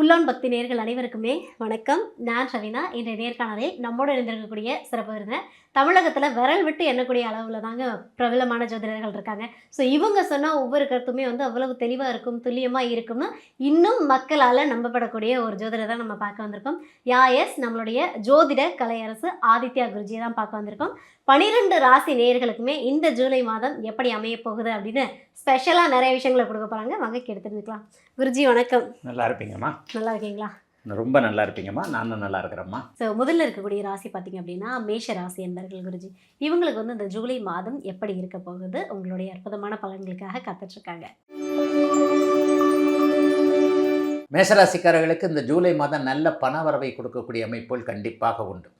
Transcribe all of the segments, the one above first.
Full on பக்தி நேயர்கள் அனைவருக்குமே வணக்கம். நான் ஷவினா. இன்றைய நேர்காணலில் நம்மோடு இணைந்திருக்கக்கூடிய சிறப்பு விருந்தினர் தமிழகத்தில் விரல் விட்டு எண்ணக்கூடிய அளவில் தாங்க பிரபலமான ஜோதிடர்கள் இருக்காங்க. ஸோ இவங்க சொன்னால் ஒவ்வொரு கருத்துமே அவ்வளவு தெளிவாக இருக்கும், துல்லியமாக இருக்கும்னு இன்னும் மக்களால் நம்பப்படக்கூடிய ஒரு ஜோதிடர் தான் நம்ம பார்க்க வந்திருக்கோம். எஸ் நம்மளுடைய ஜோதிட கலையரசு ஆதித்யா குருஜியை தான் பார்க்க வந்திருக்கோம். 12 ராசி நேயர்களுக்குமே இந்த ஜூலை மாதம் எப்படி அமைய போகுது அப்படின்னு ஸ்பெஷலாக நிறைய விஷயங்களை கொடுக்க போகிறாங்க. வாங்க கேட்டு தெரிஞ்சுக்கலாம். குருஜி வணக்கம். நல்லா இருப்பீங்கம்மா? நல்லா இருக்கீங்களா? ரொம்ப நல்லா இருப்பீங்கம்மா. நானும் நல்லா இருக்கிறேம்மா. ஸோ முதல்ல இருக்கக்கூடிய ராசி பார்த்தீங்க அப்படின்னா மேஷ ராசி என்பர்கள் குருஜி. இவங்களுக்கு இந்த ஜூலை மாதம் எப்படி இருக்க போகுது, உங்களுடைய அற்புதமான பலன்களுக்காக காத்துட்ருக்காங்க. மேஷராசிக்காரர்களுக்கு இந்த ஜூலை மாதம் நல்ல பண வரவை கொடுக்கக்கூடிய அமைப்புகள் கண்டிப்பாக உண்டு.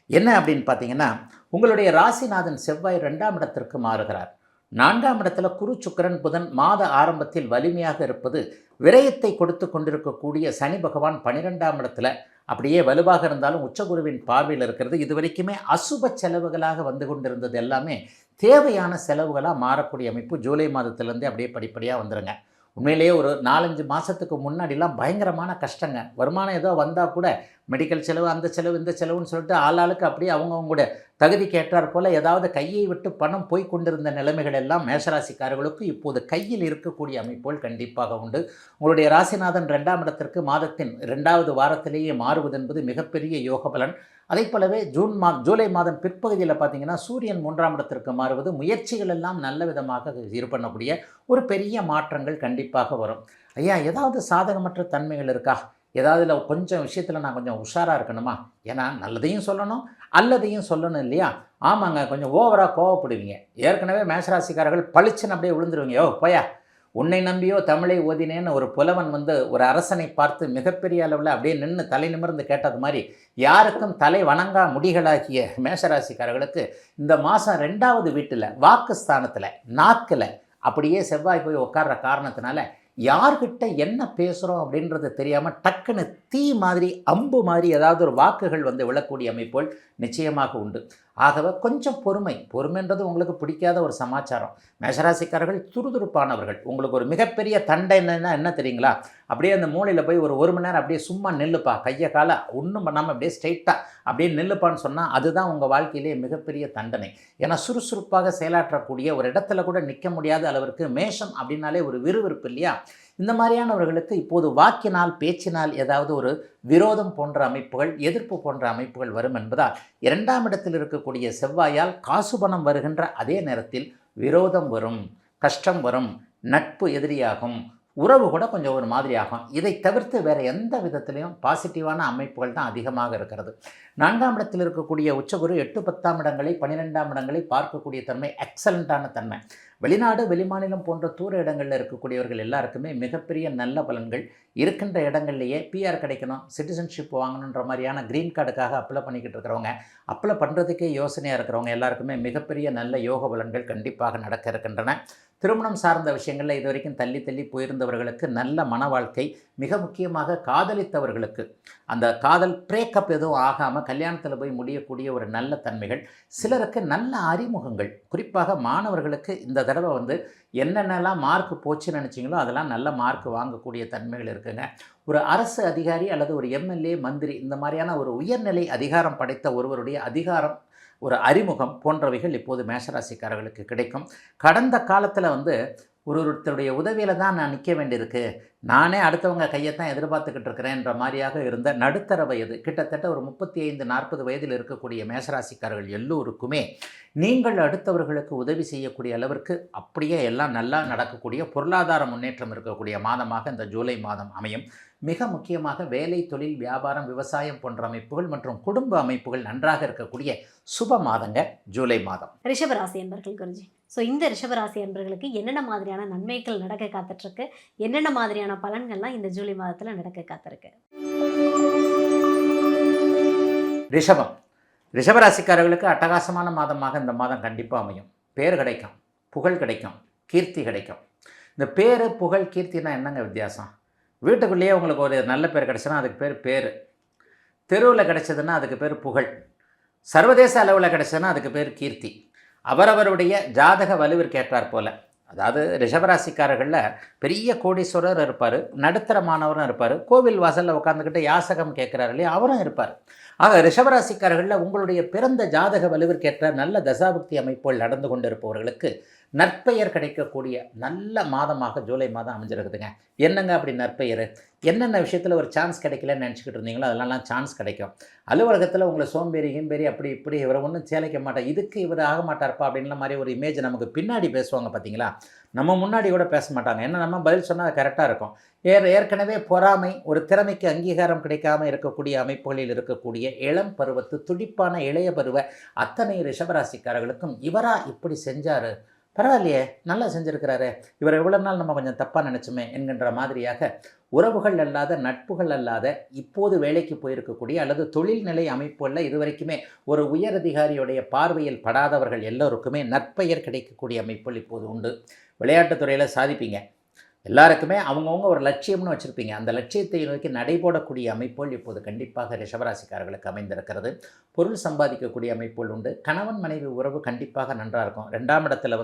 என்ன அப்படின்னு பார்த்தீங்கன்னா, உங்களுடைய ராசிநாதன் செவ்வாய் 2ஆம் இடத்திற்கு மாறுகிறார். 4ஆம் இடத்துல குரு சுக்கிரன் புதன் மாத ஆரம்பத்தில் வலிமையாக இருப்பது, விரயத்தை கொடுத்து கொண்டிருக்கக்கூடிய சனி பகவான் 12ஆம் இடத்துல அப்படியே வலுவாக இருந்தாலும் உச்சகுருவின் பார்வையில் இருக்கிறது. இது வரைக்குமே அசுப செலவுகளாக வந்து கொண்டிருந்தது எல்லாமே தேவையான செலவுகளாக மாறக்கூடிய அமைப்பு ஜூலை மாதத்துலேருந்து அப்படியே படிப்படியாக வந்துடுங்க. உண்மையிலேயே ஒரு 4-5 மாதத்துக்கு முன்னாடிலாம் பயங்கரமான கஷ்டங்க. வருமானம் ஏதோ வந்தால் கூட மெடிக்கல் செலவு, அந்த செலவு, இந்த செலவுன்னு சொல்லிட்டு ஆளாளுக்கு அப்படியே அவங்கவுங்களோட தகுதிக்கு ஏற்றார் போல் ஏதாவது கையை விட்டு பணம் போய் கொண்டிருந்த நிலைமைகள் எல்லாம் மேஷராசிக்காரர்களுக்கு இப்போது கையில் இருக்கக்கூடிய அமைப்புகள் கண்டிப்பாக உண்டு. உங்களுடைய ராசிநாதன் 2ஆம் இடத்திற்கு மாதத்தின் 2வது வாரத்திலேயே மாறுவது என்பது மிகப்பெரிய யோக பலன். அதே போலவே ஜூலை மாதம் பிற்பகுதியில் பார்த்தீங்கன்னா சூரியன் 3ஆம் இடத்திற்கு மாறுவது முயற்சிகள் எல்லாம் நல்ல விதமாக இது பண்ணக்கூடிய ஒரு பெரிய மாற்றங்கள் கண்டிப்பாக வரும். ஐயா, ஏதாவது சாதகமற்ற தன்மைகள் இருக்கா? ஏதாவது கொஞ்சம் விஷயத்தில் நான் கொஞ்சம் உஷாராக இருக்கணுமா? ஏன்னா நல்லதையும் சொல்லணும், அல்லதையும் சொல்லணும் இல்லையா? ஆமாங்க, கொஞ்சம் ஓவராக கோவப்படுவீங்க. ஏற்கனவே மேஷராசிக்காரர்கள் பளிச்சுன்னு அப்படியே விழுந்துருவீங்க. போயா, உன்னை நம்பியோ தமிழை ஓதினேன்னு ஒரு புலவன் ஒரு அரசனை பார்த்து மிகப்பெரிய அளவில் அப்படியே நின்று தலை நிமிர்ந்து கேட்டது மாதிரி யாருக்கும் தலை வணங்கா முடிகளாகிய மேஷராசிக்காரர்களுக்கு இந்த மாதம் 2வது வீட்டில் வாக்குஸ்தானத்தில் நாக்கில் அப்படியே செவ்வாய் போய் உட்கார்ற காரணத்தினால யார்கிட்ட என்ன பேசுகிறோம் அப்படின்றது தெரியாமல் டக்குன்னு தீ மாதிரி அம்பு மாதிரி ஏதாவது ஒரு வாக்குகள் விழக்கூடிய அமைப்புகள் நிச்சயமாக உண்டு. ஆகவே கொஞ்சம் பொறுமைன்றது உங்களுக்கு பிடிக்காத ஒரு சமாச்சாரம். மேஷராசிக்காரர்கள் துருதுருப்பானவர்கள். உங்களுக்கு ஒரு மிகப்பெரிய தண்டை என்ன தெரியுங்களா? அப்படியே அந்த மூலையில் போய் ஒரு மணி நேரம் அப்படியே சும்மா நில்லுப்பா, கையை காலை ஒன்றும் பண்ணாமல் அப்படியே ஸ்ட்ரெயிட்டாக அப்படியே நில்லுப்பான்னு சொன்னால் அதுதான் உங்கள் வாழ்க்கையிலேயே மிகப்பெரிய தண்டனை. ஏன்னா சுறுசுறுப்பாக செயலாற்றக்கூடிய ஒரு இடத்துல கூட நிற்க முடியாத அளவிற்கு மேஷம் அப்படின்னாலே ஒரு விறுவிறுப்பு இல்லையா? இந்த மாதிரியானவர்களுக்கு இப்போது வாக்கினால் பேச்சினால் ஏதாவது ஒரு விரோதம் போன்ற அமைப்புகள், எதிர்ப்பு போன்ற அமைப்புகள் வரும் என்பதால் 2ஆம் இடத்தில் இருக்கக்கூடிய செவ்வாயால் காசு பணம் வருகின்ற அதே நேரத்தில் விரோதம் வரும், கஷ்டம் வரும், நட்பு எதிரியாகும், உறவு கூட கொஞ்சம் ஒரு மாதிரி ஆகும். இதை தவிர்த்து வேறு எந்த விதத்திலையும் பாசிட்டிவான அமைப்புகள் தான் அதிகமாக இருக்கிறது. 4ஆம் இடத்தில் இருக்கக்கூடிய உச்சகுரு 8, 10ஆம் இடங்களை 12ஆம் இடங்களை பார்க்கக்கூடிய தன்மை எக்ஸலண்ட்டான தன்மை. வெளிநாடு வெளிமாநிலம் போன்ற தூர இடங்களில் இருக்கக்கூடியவர்கள் எல்லாருக்குமே மிகப்பெரிய நல்ல பலன்கள். இருக்கின்ற இடங்கள்லையே பிஆர் கிடைக்கணும், சிட்டிசன்ஷிப் வாங்கணுன்ற மாதிரியான க்ரீன் கார்டுக்காக அப்ளை பண்ணிக்கிட்டு இருக்கிறவங்க, அப்ளை பண்ணுறதுக்கே யோசனையாக இருக்கிறவங்க எல்லாருக்குமே மிகப்பெரிய நல்ல யோக பலன்கள் கண்டிப்பாக நடக்க இருக்கின்றன. திருமணம் சார்ந்த விஷயங்களில் இது வரைக்கும் தள்ளி போயிருந்தவர்களுக்கு நல்ல மன வாழ்க்கை, மிக முக்கியமாக காதலித்தவர்களுக்கு அந்த காதல் பிரேக்கப் எதுவும் ஆகாமல் கல்யாணத்தில் போய் முடியக்கூடிய ஒரு நல்ல தன்மைகள், சிலருக்கு நல்ல அறிமுகங்கள், குறிப்பாக மாணவர்களுக்கு இந்த தடவை என்னென்னலாம் மார்க் போச்சுன்னு நினச்சிங்களோ அதெல்லாம் நல்ல மார்க் வாங்கக்கூடிய தன்மைகள் இருக்குங்க. ஒரு அரசு அதிகாரி அல்லது ஒரு எம்எல்ஏ, மந்திரி இந்த மாதிரியான ஒரு உயர்நிலை அதிகாரம் படைத்த ஒருவருடைய அதிகாரம், ஒரு அறிமுகம் போன்றவைகள் இப்போது மேஷராசிக்காரர்களுக்கு கிடைக்கும். கடந்த காலத்தில் ஒருத்தருடைய உதவியில் தான் நான் நிற்க வேண்டியிருக்கு, நானே அடுத்தவங்க கையைத்தான் எதிர்பார்த்துக்கிட்டு இருக்கிறேன்ற மாதிரியாக இருந்த நடுத்தர வயது, கிட்டத்தட்ட ஒரு 35-40 வயதில் இருக்கக்கூடிய மேஷராசிக்காரர்கள் எல்லோருக்குமே நீங்கள் அடுத்தவர்களுக்கு உதவி செய்யக்கூடிய அளவிற்கு அப்படியே எல்லாம் நல்லா நடக்கக்கூடிய பொருளாதார முன்னேற்றம் இருக்கக்கூடிய மாதமாக இந்த ஜூலை மாதம் அமையும். மிக முக்கியமாக வேலை, தொழில், வியாபாரம், விவசாயம் போன்ற அமைப்புகள் மற்றும் குடும்ப அமைப்புகள் நன்றாக இருக்கக்கூடிய சுப மாதங்க ஜூலை மாதம். ரிஷபராசி என்பர்கள் குருஜி, ஸோ இந்த ரிஷபராசி என்பர்களுக்கு என்னென்ன மாதிரியான நன்மைகள் நடக்க காத்துட்ருக்கு, என்னென்ன மாதிரியான பலன்கள்லாம் இந்த ஜூலை மாதத்தில் நடக்க காத்திருக்கு? ரிஷபராசிக்காரர்களுக்கு அட்டகாசமான மாதமாக இந்த மாதம் கண்டிப்பாக அமையும். பேர் கிடைக்கும், புகழ் கிடைக்கும், கீர்த்தி கிடைக்கும். இந்த பேர், புகழ், கீர்த்தினா என்னங்க வித்தியாசம்? வீட்டுக்குள்ளேயே உங்களுக்கு ஒரு நல்ல பேர் கிடச்சுன்னா அதுக்கு பேர், தெருவில் கிடச்சதுன்னா அதுக்கு பேர் புகழ், சர்வதேச அளவில் கிடச்சதுன்னா அதுக்கு பேர் கீர்த்தி. அவரவருடைய ஜாதக வலுவிற்கேற்றார் போல் அதாவது ரிஷபராசிக்காரர்களில் பெரிய கோடீஸ்வரர் இருப்பார், நடுத்தரமானவரும் இருப்பார், கோவில் வாசலில் உட்காந்துக்கிட்டு யாசகம் கேட்குறாரு இல்லையா, அவரும் இருப்பார். ஆக ரிஷபராசிக்காரர்களில் உங்களுடைய பிறந்த ஜாதக வலுவிற்கேற்ற நல்ல தசாபுக்தி அமைப்புகள் நடந்து கொண்டிருப்பவர்களுக்கு நற்பெயர் கிடைக்கக்கூடிய நல்ல மாதமாக ஜூலை மாதம் அமைஞ்சிருக்குதுங்க. என்னங்க அப்படி நற்பெயர்? என்னென்ன விஷயத்தில் ஒரு சான்ஸ் கிடைக்கலன்னு நினச்சிக்கிட்டு இருந்தீங்களோ அதெல்லாம் சான்ஸ் கிடைக்கும். அலுவலகத்தில் உங்களை சோம்பேறி கிம்பேரி அப்படி இப்படி இவரை ஒன்றும் சேலைக்க மாட்டார், இதுக்கு இவர் ஆக மாட்டார்ப்பா அப்படின்ற மாதிரி ஒரு இமேஜ் நமக்கு பின்னாடி பேசுவாங்க பார்த்தீங்களா, நம்ம முன்னாடி கூட பேச மாட்டாங்க. ஏன்னா நம்ம பதில் சொன்னால் அது கரெக்டாக இருக்கும். ஏற்கனவே பொறாமை, ஒரு திறமைக்கு அங்கீகாரம் கிடைக்காமல் இருக்கக்கூடிய அமைப்புகளில் இருக்கக்கூடிய இளம் பருவத்து துடிப்பான இளைய பருவ அத்தனை ரிஷபராசிக்காரர்களுக்கும் இவரா இப்படி செஞ்சார், பரவாயில்லையே நல்லா செஞ்சுருக்கிறாரு, இவர் எவ்வளோ நாள் நம்ம கொஞ்சம் தப்பாக நினச்சோமே என்கின்ற மாதிரியாக உறவுகள் அல்லாத நட்புகள் அல்லாத இப்போது வேலைக்கு போயிருக்கக்கூடிய அல்லது தொழில்நிலை அமைப்புகளில் இதுவரைக்குமே ஒரு உயரதிகாரியுடைய பார்வையில் படாதவர்கள் எல்லோருக்குமே நற்பெயர் கிடைக்கக்கூடிய அமைப்புகள் இப்போது உண்டு. விளையாட்டுத்துறையில் சாதிப்பீங்க. எல்லாருக்குமே அவங்கவுங்க ஒரு லட்சியம்னு வச்சுருப்பீங்க. அந்த லட்சியத்தை நோக்கி நடைபோடக்கூடிய அமைப்புகள் இப்போது கண்டிப்பாக ரிஷபராசிக்காரர்களுக்கு அமைந்திருக்கிறது. பொருள் சம்பாதிக்கக்கூடிய அமைப்புகள் உண்டு. கணவன் மனைவி உறவு கண்டிப்பாக நன்றாக இருக்கும். 2ஆம் இடத்துல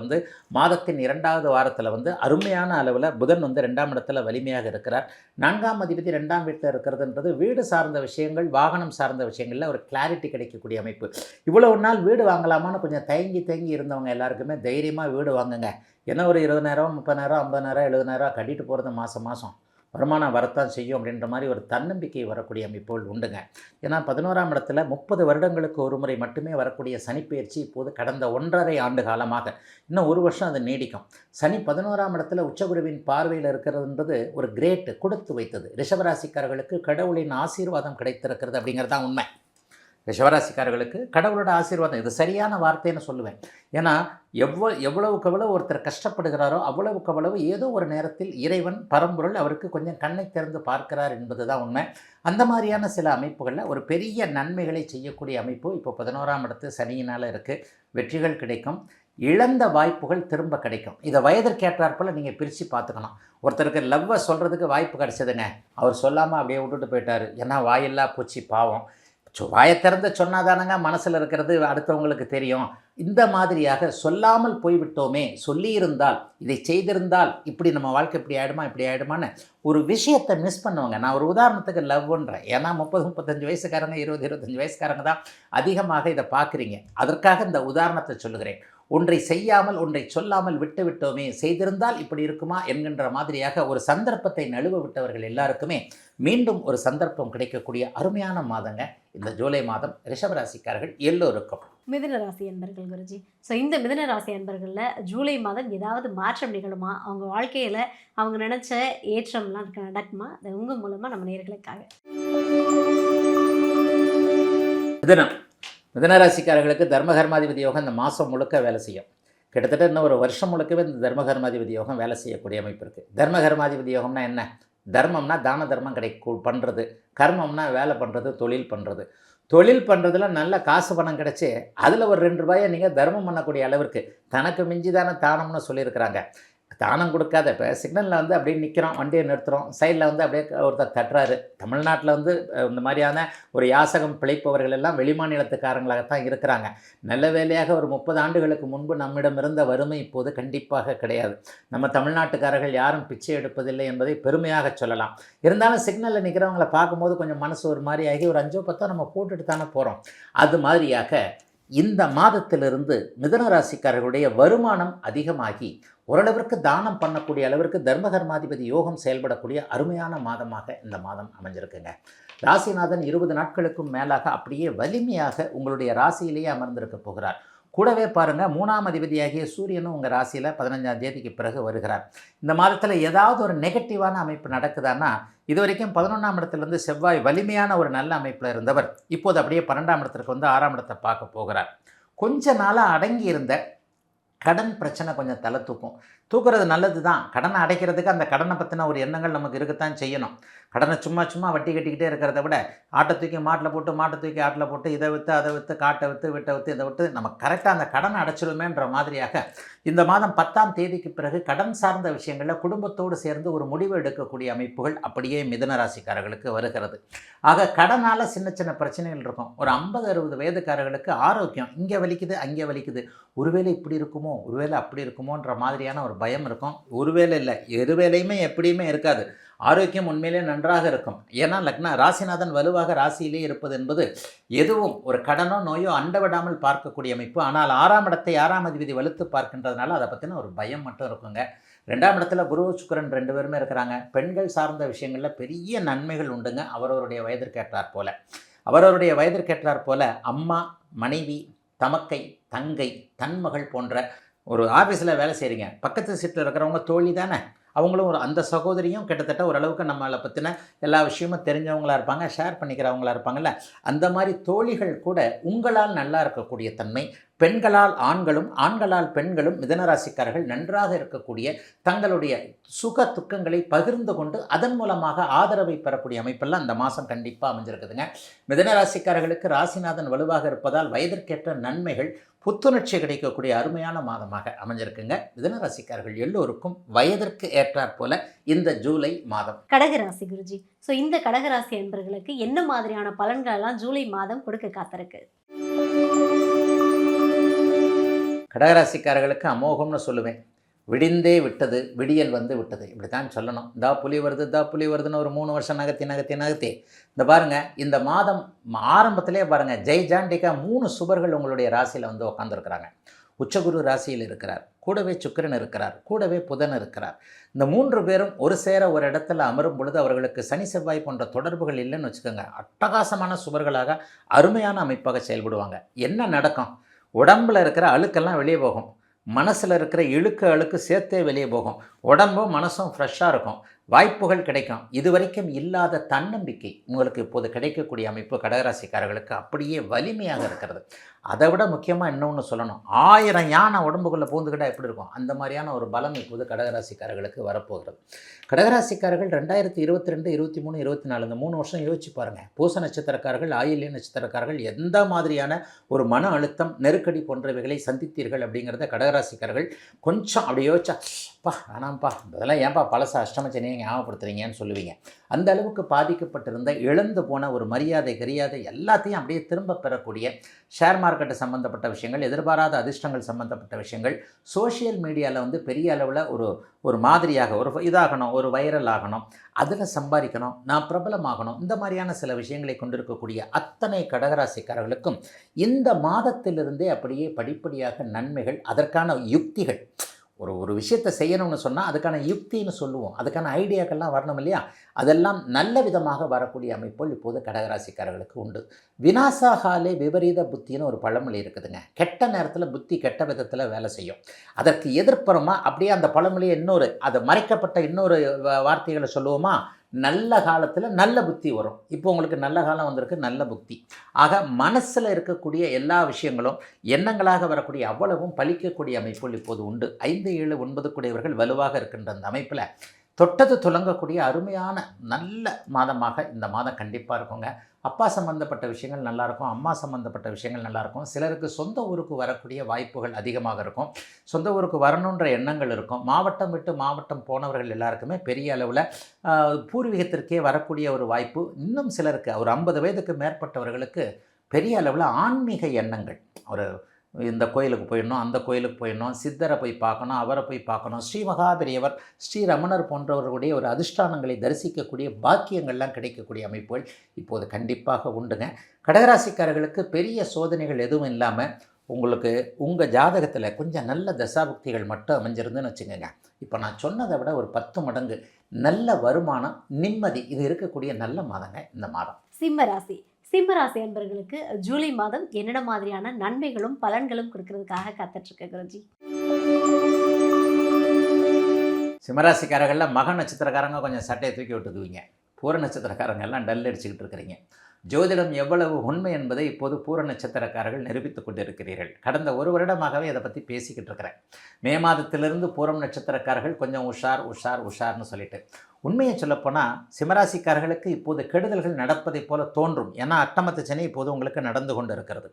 மாதத்தின் 2வது வாரத்தில் அருமையான அளவில் புதன் 2ஆம் இடத்துல வலிமையாக இருக்கிறார். 4ஆம் அதிபதி 2ஆம் வீட்டில் இருக்கிறதுன்றது வீடு சார்ந்த விஷயங்கள், வாகனம் சார்ந்த விஷயங்களில் ஒரு கிளாரிட்டி கிடைக்கக்கூடிய அமைப்பு. இவ்வளவு நாள் வீடு வாங்கலாமான்னு கொஞ்சம் தயங்கி இருந்தவங்க எல்லாருக்குமே தைரியமாக வீடு வாங்குங்க. என்ன ஒரு 20,000 30,000 50,000 70,000 கட்டிட்டு போகிறது மாதம் வருமானம் வரத்தான் செய்யும் அப்படின்ற மாதிரி ஒரு தன்னம்பிக்கை வரக்கூடிய அமைப்புகள் உண்டுங்க. ஏன்னா 11ஆம் இடத்துல 30 வருடங்களுக்கு ஒரு முறை மட்டுமே வரக்கூடிய சனிப்பெயர்ச்சி இப்போது கடந்த 1.5 ஆண்டு காலமாக, இன்னும் 1 வருஷம் அது நீடிக்கும். சனி 11ஆம் இடத்துல உச்சகுருவின் பார்வையில் இருக்கிறதுன்றது ஒரு கிரேட் கொடுத்து வைத்தது. ரிஷபராசிக்காரர்களுக்கு கடவுளின் ஆசீர்வாதம் கிடைத்திருக்கிறது அப்படிங்கிறது தான் உண்மை. ரிஷபராசிக்காரர்களுக்கு கடவுளோட ஆசீர்வாதம், இது சரியான வார்த்தைன்னு சொல்லுவேன். ஏன்னா எவ்வளவுக்கு எவ்வளோ ஒருத்தர் கஷ்டப்படுகிறாரோ அவ்வளவுக்கு அவ்வளவு ஏதோ ஒரு நேரத்தில் இறைவன் பரம்பொருள் அவருக்கு கொஞ்சம் கண்ணை திறந்து பார்க்கிறார் என்பது தான் உண்மை. அந்த மாதிரியான சில அமைப்புகளில் ஒரு பெரிய நன்மைகளை செய்யக்கூடிய அமைப்பு இப்போ 11ஆம் இடத்து சனியினால் இருக்குது. வெற்றிகள் கிடைக்கும், இழந்த வாய்ப்புகள் திரும்ப கிடைக்கும். இதை வயதிற்கேற்றாற்போல் நீங்கள் பிரித்து பார்த்துக்கணும். ஒருத்தருக்கு லவ்வை சொல்கிறதுக்கு வாய்ப்பு கிடச்சதுங்க, அவர் சொல்லாமல் அப்படியே விட்டுட்டு போயிட்டார். ஏன்னா வாயில்லா பூச்சி பாவம், வாயை திறந்து சொன்னாதானங்க மனசில் இருக்கிறது அடுத்தவங்களுக்கு தெரியும். இந்த மாதிரியாக சொல்லாமல் போய்விட்டோமே, சொல்லியிருந்தால் இதை செய்திருந்தால் இப்படி நம்ம வாழ்க்கை இப்படி ஆகிடுமான்னு ஒரு விஷயத்தை மிஸ் பண்ணுவாங்க. நான் ஒரு உதாரணத்துக்கு லவ்ன்றேன். ஏன்னா 30-35 வயசுக்காரங்க 20-25 வயசுக்காரங்க தான் அதிகமாக இதை பார்க்குறீங்க. அதற்காக இந்த உதாரணத்தை சொல்லுகிறேன். ஒன்றை செய்யாமல் ஒன்றை சொல்லாமல் விட்டு விட்டோமே, செய்திருந்தால் இப்படி இருக்குமா என்கின்ற மாதிரியாக ஒரு சந்தர்ப்பத்தை நழுவ விட்டவர்கள் எல்லாருக்குமே மீண்டும் ஒரு சந்தர்ப்பம் கிடைக்கக்கூடிய அருமையான மாதங்க இந்த ஜூலை மாதம் ரிஷபராசிக்காரர்கள் எல்லோருக்கும். மிதுன ராசி அன்பர்கள் குருஜி, ஸோ இந்த மிதுன ராசி அன்பர்களில் ஜூலை மாதம் ஏதாவது மாற்றம் நிகழுமா? அவங்க வாழ்க்கையில் அவங்க நினச்ச ஏற்றம்லாம் நடக்குமா? அது உங்கள் மூலமாக நம்ம நேயர்களுக்காக. மிதுனராசிக்காரர்களுக்கு தர்மகர்மாதிபதி யோகம் இந்த மாதம் முழுக்க வேலை செய்யும். கிட்டத்தட்ட இன்னும் ஒரு வருஷம் முழுக்கவே இந்த தர்மகர்மாதிபதி யோகம் வேலை செய்யக்கூடிய அமைப்பு இருக்குது. தர்மகர்மாதிபதி யோகம்னா என்ன? தர்மம்னா தான தர்மம் பண்ணுறது, கர்மம்னா வேலை பண்ணுறது, தொழில் பண்ணுறது. தொழில் பண்ணுறதுல நல்ல காசு பணம் கிடச்சி அதில் ஒரு 2 ரூபாயை நீங்கள் தர்மம் பண்ணக்கூடிய அளவிற்கு தனக்கு மிஞ்சி தானே தானம்னு சொல்லியிருக்கிறாங்க. தானம் கொடுக்காத, இப்போ சிக்னலில் அப்படியே நிற்கிறோம், வண்டியை நிறுத்துகிறோம், சைடில் அப்படியே ஒருத்தர் தட்டுறாரு. தமிழ்நாட்டில் இந்த மாதிரியான ஒரு யாசகம் பிழைப்பவர்கள் எல்லாம் வெளிமாநிலத்துக்காரங்களாகத்தான் இருக்கிறாங்க. நல்ல வேலையாக ஒரு 30 ஆண்டுகளுக்கு முன்பு நம்மிடம் இருந்த வறுமை இப்போது கண்டிப்பாக கிடையாது. நம்ம தமிழ்நாட்டுக்காரர்கள் யாரும் பிச்சை எடுப்பதில்லை என்பதை பெருமையாக சொல்லலாம். இருந்தாலும் சிக்னலில் நிற்கிறவங்களை பார்க்கும்போது கொஞ்சம் மனசு ஒரு மாதிரி ஆகி ஒரு 5-10 நம்ம போட்டுட்டு தானே போகிறோம். அது மாதிரியாக இந்த மாதத்திலிருந்து மிதுன ராசிக்காரர்களுடைய வருமானம் அதிகமாகி ஓரளவிற்கு தானம் பண்ணக்கூடிய அளவிற்கு தர்மகர்மாதிபதி யோகம் செயல்படக்கூடிய அருமையான மாதமாக இந்த மாதம் அமைஞ்சிருக்குங்க. ராசிநாதன் 20 நாட்களுக்கும் மேலாக அப்படியே வலிமையாக உங்களுடைய ராசியிலேயே அமர்ந்திருக்க போகிறார். கூடவே பாருங்கள், 3ஆம் அதிபதியாகிய சூரியனும் உங்கள் ராசியில் 15ஆம் தேதிக்கு பிறகு வருகிறார். இந்த மாதத்தில் ஏதாவது ஒரு நெகட்டிவான அமைப்பு நடக்குதான்னா, இது வரைக்கும் 11ஆம் இடத்துலேருந்து செவ்வாய் வலிமையான ஒரு நல்ல அமைப்பில் இருந்தவர் இப்போது அப்படியே 12ஆம் இடத்திற்கு 6ஆம் இடத்தை பார்க்க போகிறார். கொஞ்ச நாளாக அடங்கி இருந்த கடன் பிரச்சனை கொஞ்சம் தலை தூக்குறது நல்லது தான். கடனை அடைக்கிறதுக்கு அந்த கடனை பற்றின ஒரு எண்ணங்கள் நமக்கு இருக்கத்தான் செய்யணும். கடனை சும்மா வட்டி கட்டிக்கிட்டே இருக்கிறத விட ஆட்டை தூக்கி மாட்டில் போட்டு, மாட்டை தூக்கி ஆட்டில் போட்டு, இதை விற்று அதை விற்று, காட்டை விற்று விட்டை விற்று இதை விட்டு நம்ம கரெக்டாக அந்த கடனை அடைச்சிடுமேன்ற மாதிரியாக இந்த மாதம் 10ஆம் தேதிக்கு பிறகு கடன் சார்ந்த விஷயங்களில் குடும்பத்தோடு சேர்ந்து ஒரு முடிவு எடுக்கக்கூடிய அமைப்புகள் அப்படியே மிதுன ராசிக்காரர்களுக்கு வருகிறது. ஆக கடனால் சின்ன பிரச்சனைகள் இருக்கும். ஒரு 50-60 வயதுக்காரர்களுக்கு ஆரோக்கியம் இங்கே வலிக்குது அங்கே வலிக்குது, ஒருவேளை இப்படி இருக்குமோ ஒருவேளை அப்படி இருக்குமோன்ற மாதிரியான ஒரு பயம் இருக்கும். ஒருவேளை இல்லை, இருவேளையுமே எப்படியுமே இருக்காது. ஆரோக்கியம் உண்மையிலே நன்றாக இருக்கும். ஏன்னா ராசிநாதன் வலுவாக ராசியிலே இருப்பது என்பது எதுவும் ஒரு கடனோ நோயோ அண்டவிடாமல் பார்க்கக்கூடிய அமைப்பு. ஆனால் 6ஆம் இடத்தை 6ஆம் அதிபதி வலுத்து பார்க்கின்றதுனால அதை பற்றின ஒரு பயம் மட்டும் இருக்குங்க. 2ஆம் இடத்துல குரு சுக்கிரன் 2 பேருமே இருக்கிறாங்க. பெண்கள் சார்ந்த விஷயங்களில் பெரிய நன்மைகள் உண்டுங்க. அவரவருடைய வயதிற்கேற்றாற் போல அம்மா, மனைவி, தமக்கை, தங்கை, தன்மகள் போன்ற ஒரு ஆஃபீஸில் வேலை செய்கிறீங்க, பக்கத்து சீட்டில் இருக்கிறவங்க தோழி தானே, அவங்களும் அந்த சகோதரியும் கிட்டத்தட்ட ஓரளவுக்கு நம்மளை பற்றின எல்லா விஷயமும் தெரிஞ்சவங்களாக இருப்பாங்க, ஷேர் பண்ணிக்கிறவங்களாக இருப்பாங்கல்ல. அந்த மாதிரி தோழிகள் கூட உங்களால் நல்லா இருக்கக்கூடிய தன்மை. பெண்களால் ஆண்களும், ஆண்களால் பெண்களும் மிதனராசிக்காரர்கள் நன்றாக இருக்கக்கூடிய தங்களுடைய சுக துக்கங்களை பகிர்ந்து கொண்டு அதன் மூலமாக ஆதரவை பெறக்கூடிய அமைப்பெல்லாம் இந்த மாதம் கண்டிப்பாக அமைஞ்சிருக்குதுங்க. மிதனராசிக்காரர்களுக்கு ராசிநாதன் வலுவாக இருப்பதால் வயதிற்கேற்ற நன்மைகள், புத்துணர்ச்சி கிடைக்கக்கூடிய அருமையான மாதமாக அமைஞ்சிருக்குங்க. மிதனராசிக்காரர்கள் எல்லோருக்கும் வயதிற்கு ஏற்றாற் போல இந்த ஜூலை மாதம். கடகராசி குருஜி, ஸோ இந்த கடகராசி என்பர்களுக்கு என்ன மாதிரியான பலன்களெல்லாம் ஜூலை மாதம் கொடுக்க காத்திருக்கு? கடகராசிக்காரர்களுக்கு அமோகம்னு சொல்லுவேன். விடிந்தே விட்டது, விடியல் வந்து விட்டது, இப்படி தான் சொல்லணும். புலி வருதுன்னு ஒரு 3 வருஷம் நகர்த்தி இந்த பாருங்கள், இந்த மாதம் ஆரம்பத்திலே பாருங்கள், ஜெய்ஜாண்டிக்கா 3 சுபர்கள் உங்களுடைய ராசியில் வந்து உட்காந்துருக்கிறாங்க. உச்சகுரு ராசியில் இருக்கிறார், கூடவே சுக்கிரன் இருக்கிறார், கூடவே புதன் இருக்கிறார். இந்த 3 பேரும் ஒரு சேர ஒரு இடத்துல அமரும் பொழுது அவர்களுக்கு சனி செவ்வாய் போன்ற தொடர்புகள் இல்லைன்னு வச்சுக்கோங்க, அட்டகாசமான சுபர்களாக அருமையான அமைப்பாக செயல்படுவாங்க. என்ன நடக்கும்? உடம்பில் இருக்கிற அழுக்கெல்லாம் வெளியே போகும், மனசில் இருக்கிற அழுக்கு சேர்த்தே வெளியே போகும், உடம்பும் மனசும் ஃப்ரெஷ்ஷாக இருக்கும், வாய்ப்புகள் கிடைக்கும். இதுவரைக்கும் இல்லாத தன்னம்பிக்கை உங்களுக்கு இப்போது கிடைக்கக்கூடிய அமைப்பு கடகராசிக்காரர்களுக்கு அப்படியே வலிமையாக இருக்கிறது. அதை விட முக்கியமாக இன்னொன்று சொல்லணும், 1000 யானை உடம்புக்குள்ளே பூந்துக்கிட்டால் எப்படி இருக்கும், அந்த மாதிரியான ஒரு பலம் இப்போது கடகராசிக்காரர்களுக்கு வரப்போகிறது. கடகராசிக்காரர்கள் 2022, 23, 24 இந்த 3 வருஷம் யோசிச்சு பாருங்கள். பூச நட்சத்திரக்காரர்கள், ஆயில்ய நட்சத்திரக்காரர்கள் எந்த மாதிரியான ஒரு மன அழுத்தம், நெருக்கடி போன்றவைகளை சந்தித்தீர்கள் அப்படிங்கிறத கடகராசிக்காரர்கள் கொஞ்சம் அப்படி யோசிச்சா, வேணாம்ப்பா இதெல்லாம் ஏன்பா பழச அஷ்டமச்சனையை ஞாபகப்படுத்துறீங்கன்னு சொல்லுவீங்க. அந்த அளவுக்கு பாதிக்கப்பட்டிருந்த, இழந்து போன ஒரு மரியாதை எல்லாத்தையும் அப்படியே திரும்ப பெறக்கூடிய ஷேர் மார்க்கெட்டு சம்மந்தப்பட்ட விஷயங்கள், எதிர்பாராத அதிர்ஷ்டங்கள் சம்மந்தப்பட்ட விஷயங்கள், சோஷியல் மீடியாவில் வந்து பெரிய அளவில் ஒரு மாதிரியாக ஒரு இதாகணும், ஒரு வைரல் ஆகணும், அதில் சம்பாதிக்கணும், நான் பிரபலமாகணும், இந்த மாதிரியான சில விஷயங்களை கொண்டிருக்கக்கூடிய அத்தனை கடகராசிக்காரர்களுக்கும் இந்த மாதத்திலிருந்தே அப்படியே படிப்படியாக நன்மைகள், அதற்கான யுக்திகள், ஒரு விஷயத்தை செய்யணும்னு சொன்னால் அதுக்கான யுக்தின்னு சொல்லுவோம், அதுக்கான ஐடியாக்கள்லாம் வரணும் இல்லையா, அதெல்லாம் நல்ல விதமாக வரக்கூடிய அமைப்புகள் இப்போது கடகராசிக்காரர்களுக்கு உண்டு. வினாசாகாலே விபரீத புத்தின்னு ஒரு பழமொழி இருக்குதுங்க. கெட்ட நேரத்தில் புத்தி கெட்ட விதத்தில் வேலை செய்யும். அதற்கு எதிர்ப்புறமாக அப்படியே அந்த பழமொழியை அதை மறைக்கப்பட்ட இன்னொரு வார்த்தைகளை சொல்லுவோமா, நல்ல காலத்தில் நல்ல புத்தி வரும். இப்போ உங்களுக்கு நல்ல காலம் வந்திருக்கு, நல்ல புத்தி. ஆக மனசில் இருக்கக்கூடிய எல்லா விஷயங்களும் எண்ணங்களாக வரக்கூடிய அவ்வளவும் பலிக்கக்கூடிய அமைப்புகள் இப்போது உண்டு. 5, 7, 9 கூடியவர்கள் வலுவாக இருக்கின்ற அந்த அமைப்பில் தொட்டது துலங்கக்கூடிய அருமையான நல்ல மாதமாக இந்த மாதம் கண்டிப்பாக இருக்குங்க. அப்பா சம்மந்தப்பட்ட விஷயங்கள் நல்லாயிருக்கும், அம்மா சம்மந்தப்பட்ட விஷயங்கள் நல்லாயிருக்கும். சிலருக்கு சொந்த ஊருக்கு வரக்கூடிய வாய்ப்புகள் அதிகமாக இருக்கும், சொந்த ஊருக்கு வரணுன்ற எண்ணங்கள் இருக்கும். மாவட்டம் விட்டு மாவட்டம் போனவர்கள் எல்லாருக்குமே பெரிய அளவில் பூர்வீகத்திற்கே வரக்கூடிய ஒரு வாய்ப்பு. இன்னும் சிலருக்கு ஒரு 50 வயதுக்கு மேற்பட்டவர்களுக்கு பெரிய அளவில் ஆன்மீக எண்ணங்கள், ஒரு இந்த கோயிலுக்கு போயிடணும், அந்த கோயிலுக்கு போயிடணும், சித்தரை போய் பார்க்கணும், அவரை போய் பார்க்கணும், ஸ்ரீ மகாபெரியவர், ஸ்ரீ ரமணர் போன்றவர்களுடைய ஒரு அதிஷ்டானங்களை தரிசிக்கக்கூடிய பாக்கியங்கள்லாம் கிடைக்கக்கூடிய அமைப்புகள் இப்போது கண்டிப்பாக உண்டுங்க. கடகராசிக்காரர்களுக்கு பெரிய சோதனைகள் எதுவும் இல்லாமல் உங்களுக்கு உங்கள் ஜாதகத்தில் கொஞ்சம் நல்ல தசாபுக்திகள் மட்டும் அமைஞ்சிருந்துன்னு வச்சுக்கோங்க, இப்போ நான் சொன்னதை விட ஒரு 10 மடங்கு நல்ல வருமானம், நிம்மதி இது இருக்கக்கூடிய நல்ல மாதங்க இந்த மாதம். சிம்மராசி அன்பர்களுக்கு ஜூலை மாதம் என்னென்ன மாதிரியான நன்மைகளும் பலன்களும் கொடுக்கறதுக்காக காத்துட்ருக்கு குருஜி? சிம்மராசிக்காரர்களில் மக நட்சத்திரக்காரங்க கொஞ்சம் சட்டையை தூக்கி விட்டுக்குவீங்க, பூர நட்சத்திரக்காரங்க எல்லாம் டல் அடிச்சுக்கிட்டு இருக்கிறீங்க. ஜோதிடம் எவ்வளவு உண்மை என்பதை இப்போது பூர நட்சத்திரக்காரர்கள் நிரூபித்துக் கொண்டிருக்கிறீர்கள். கடந்த 1 வருடமாகவே அதை பற்றி பேசிக்கிட்டு இருக்கிறேன். மே மாதத்திலிருந்து பூரம் நட்சத்திரக்காரர்கள் கொஞ்சம் உஷார்னு சொல்லிட்டு, உண்மையை சொல்லப்போனால் சிம்மராசிக்காரர்களுக்கு இப்போது கெடுதல்கள் நடப்பதைப் போல தோன்றும். ஏன்னா அட்டமத்து சனி இப்போது உங்களுக்கு நடந்து கொண்டு இருக்கிறது.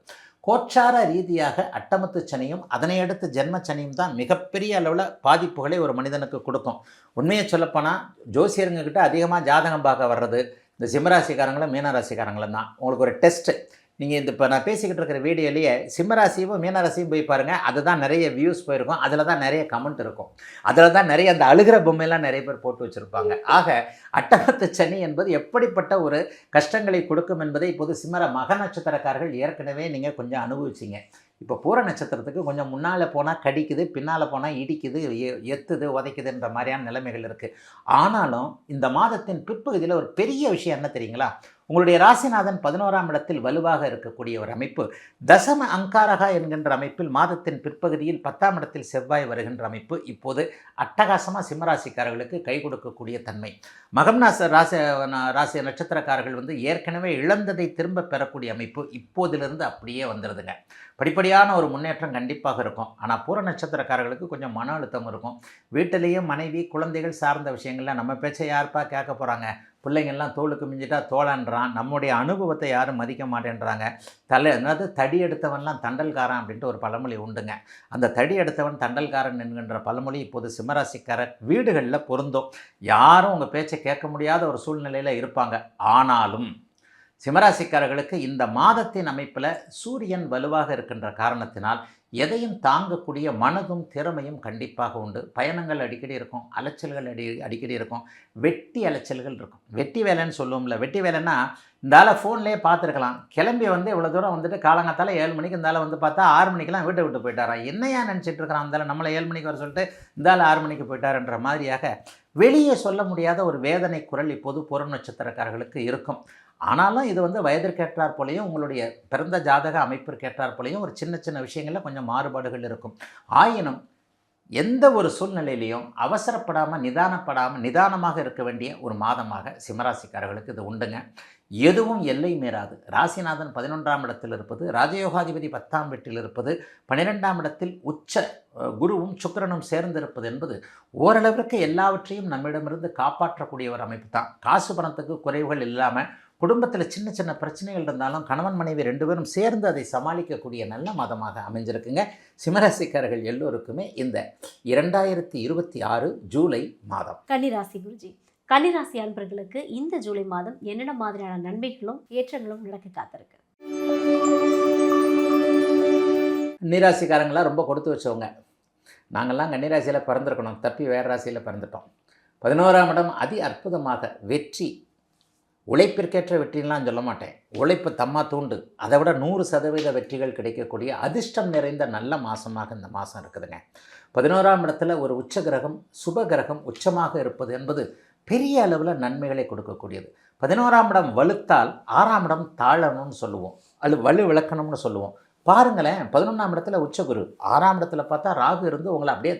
கோச்சார ரீதியாக அட்டமத்து சனியும் அதனை அடுத்து ஜென்ம சனியும் தான் மிகப்பெரிய அளவில் பாதிப்புகளை ஒரு மனிதனுக்கு கொடுக்கும். உண்மையை சொல்லப்போனால் ஜோசியருங்கக்கிட்ட அதிகமாக ஜாதகம் பார்க்க வர்றது இந்த சிம்மராசிக்காரங்களும் மீனராசிக்காரங்களும் தான். உங்களுக்கு ஒரு டெஸ்ட்டு, நீங்கள் இப்போ நான் பேசிக்கிட்டு இருக்கிற வீடியோலேயே சிம்மராசியும் மீனராசியும் போய் பாருங்கள், அதுதான் நிறைய வியூஸ் போயிருக்கும், அதில் தான் நிறைய கமெண்ட் இருக்கும், அதில் தான் நிறைய அந்த அழுகிற பொம்மையெல்லாம் நிறைய பேர் போட்டு வச்சுருப்பாங்க. ஆக அட்டகத்து சனி என்பது எப்படிப்பட்ட ஒரு கஷ்டங்களை கொடுக்கும் என்பதை இப்போது மக நட்சத்திரக்காரர்கள் ஏற்கனவே நீங்கள் கொஞ்சம் அனுபவிச்சிங்க. இப்போ பூர நட்சத்திரத்துக்கு கொஞ்சம் முன்னால் போனால் கடிக்குது, பின்னால் போனால் இடிக்குது, எத்துது, உதைக்குதுன்ற மாதிரியான நிலைமைகள் இருக்குது. ஆனாலும் இந்த மாதத்தின் பிற்பகுதியில் ஒரு பெரிய விஷயம் என்ன தெரியுங்களா? உங்களுடைய ராசிநாதன் 11ஆம் இடத்தில் வலுவாக இருக்கக்கூடிய ஒரு அமைப்பு, தசம அங்காரகா என்கின்ற அமைப்பில் மாதத்தின் பிற்பகுதியில் 10ஆம் இடத்தில் செவ்வாய் வருகின்ற அமைப்பு இப்போது அட்டகாசமாக சிம்மராசிக்காரர்களுக்கு கை கொடுக்கக்கூடிய தன்மை. மகம் ராசி நட்சத்திரக்காரர்கள் ஏற்கனவே இழந்ததை திரும்ப பெறக்கூடிய அமைப்பு இப்போதிலிருந்து அப்படியே வந்துடுதுங்க. படிப்படியான ஒரு முன்னேற்றம் கண்டிப்பாக இருக்கும். ஆனால் பூர நட்சத்திரக்காரர்களுக்கு கொஞ்சம் மன அழுத்தம் இருக்கும். வீட்டிலேயும் மனைவி குழந்தைகள் சார்ந்த விஷயங்கள்லாம் நம்ம பேச்சை யாருப்பா கேட்க போகிறாங்க, பிள்ளைங்கள்லாம் தோளுக்கு மிஞ்சிட்டா தோழன்றான், நம்முடைய அனுபவத்தை யாரும் மதிக்க மாட்டேன்றாங்க, தடி எடுத்தவன்லாம் தண்டல்காரன் அப்படின்ட்டு ஒரு பழமொழி உண்டுங்க. அந்த தடி எடுத்தவன் தண்டல்காரன் என்கின்ற பழமொழி இப்போது சிம்மராசிக்கார வீடுகளில் பொருந்தும். யாரும் உங்கள் பேச்சை கேட்க முடியாத ஒரு சூழ்நிலையில் இருப்பாங்க. ஆனாலும் சிம்மராசிக்காரர்களுக்கு இந்த மாதத்தின் அமைப்பில் சூரியன் வலுவாக இருக்கின்ற காரணத்தினால் எதையும் தாங்கக்கூடிய மனதும் திறமையும் கண்டிப்பாக உண்டு. பயணங்கள் அடிக்கடி இருக்கும், அலைச்சல்கள் அடிக்கடி இருக்கும், வெட்டி அலைச்சல்கள் இருக்கும். வெட்டி வேலைன்னு சொல்லுவோம்ல, வெட்டி வேலைன்னா இந்த ஆளை ஃபோன்லேயே பார்த்துருக்கலாம், கிளம்பி இவ்வளோ தூரம் காலங்காத்தால 7 மணிக்கு இந்த ஆளை பார்த்தா 6 மணிக்கெலாம் வீட்டை விட்டு போயிட்டாரான். என்னையா நினச்சிட்டு இருக்கிறான் அந்த ஆளை, நம்மளை 7 மணிக்கு வர சொல்லிட்டு இந்த ஆள் 6 மணிக்கு போயிட்டாருன்ற மாதிரியாக வெளியே சொல்ல முடியாத ஒரு வேதனை குரல் இப்போது பூரம் நட்சத்திரக்காரர்களுக்கு இருக்கும். ஆனாலும் இது வயதிற்கேற்றார் போலையும் உங்களுடைய பிறந்த ஜாதக அமைப்பிற்கேற்றார் போலையும் ஒரு சின்ன சின்ன விஷயங்களில் கொஞ்சம் மாறுபாடுகள் இருக்கும். ஆயினும் எந்த ஒரு சூழ்நிலையிலையும் அவசரப்படாமல் நிதானமாக இருக்க வேண்டிய ஒரு மாதமாக சிம்மராசிக்காரர்களுக்கு இது உண்டுங்க. எதுவும் எல்லை மீறாது. ராசிநாதன் 11ஆம் இடத்தில் இருப்பது, ராஜயோகாதிபதி 10ஆம் வீட்டில் இருப்பது, 12ஆம் இடத்தில் உச்ச குருவும் சுக்கிரனும் சேர்ந்திருப்பது என்பது ஓரளவிற்கு எல்லாவற்றையும் நம்மிடமிருந்து காப்பாற்றக்கூடிய ஒரு அமைப்பு தான். காசு பணத்துக்கு குறைவுகள் இல்லாமல் குடும்பத்தில் சின்ன சின்ன பிரச்சனைகள் இருந்தாலும் கணவன் மனைவி 2 பேரும் சேர்ந்து அதை சமாளிக்கக்கூடிய நல்ல மாதமாக அமைஞ்சிருக்குங்க. சிம்மராசிக்காரர்கள் எல்லோருக்குமே இந்த 2026 ஜூலை மாதம். கன்னிராசி குருஜி, கன்னிராசி அன்பர்களுக்கு இந்த ஜூலை மாதம் என்னென்ன மாதிரியான நன்மைகளும் ஏற்றங்களும் நடக்க காத்திருக்கு? கன்னிராசிக்காரங்களாம் ரொம்ப கொடுத்து வச்சவங்க. நாங்கள்லாம் கன்னிராசியில் பிறந்திருக்கணும், தப்பி வேறு ராசியில் பிறந்துட்டோம். 11ஆம் இடம் அதி அற்புதமாக வெற்றி, உழைப்பிற்கேற்ற வெற்றிலாம் சொல்ல மாட்டேன், உழைப்பு தம்மா தூண்டு, அதை விட 100% வெற்றிகள் கிடைக்கக்கூடிய அதிர்ஷ்டம் நிறைந்த நல்ல மாதமாக இந்த மாதம் இருக்குதுங்க. 11ஆம் இடத்துல ஒரு உச்ச கிரகம் சுப கிரகம் உச்சமாக இருப்பது என்பது பெரிய அளவில் நன்மைகளை கொடுக்கக்கூடியது. 11ஆம் இடம் வலுத்தால் 6ஆம் இடம் தாழணும்னு சொல்லுவோம், வலு விளக்கணும்னு சொல்லுவோம். பாருங்களேன், 11ஆம் இடத்துல உச்சகுரு, 6ஆம் இடத்துல பார்த்தா ராகு இருந்து உங்களை அப்படியே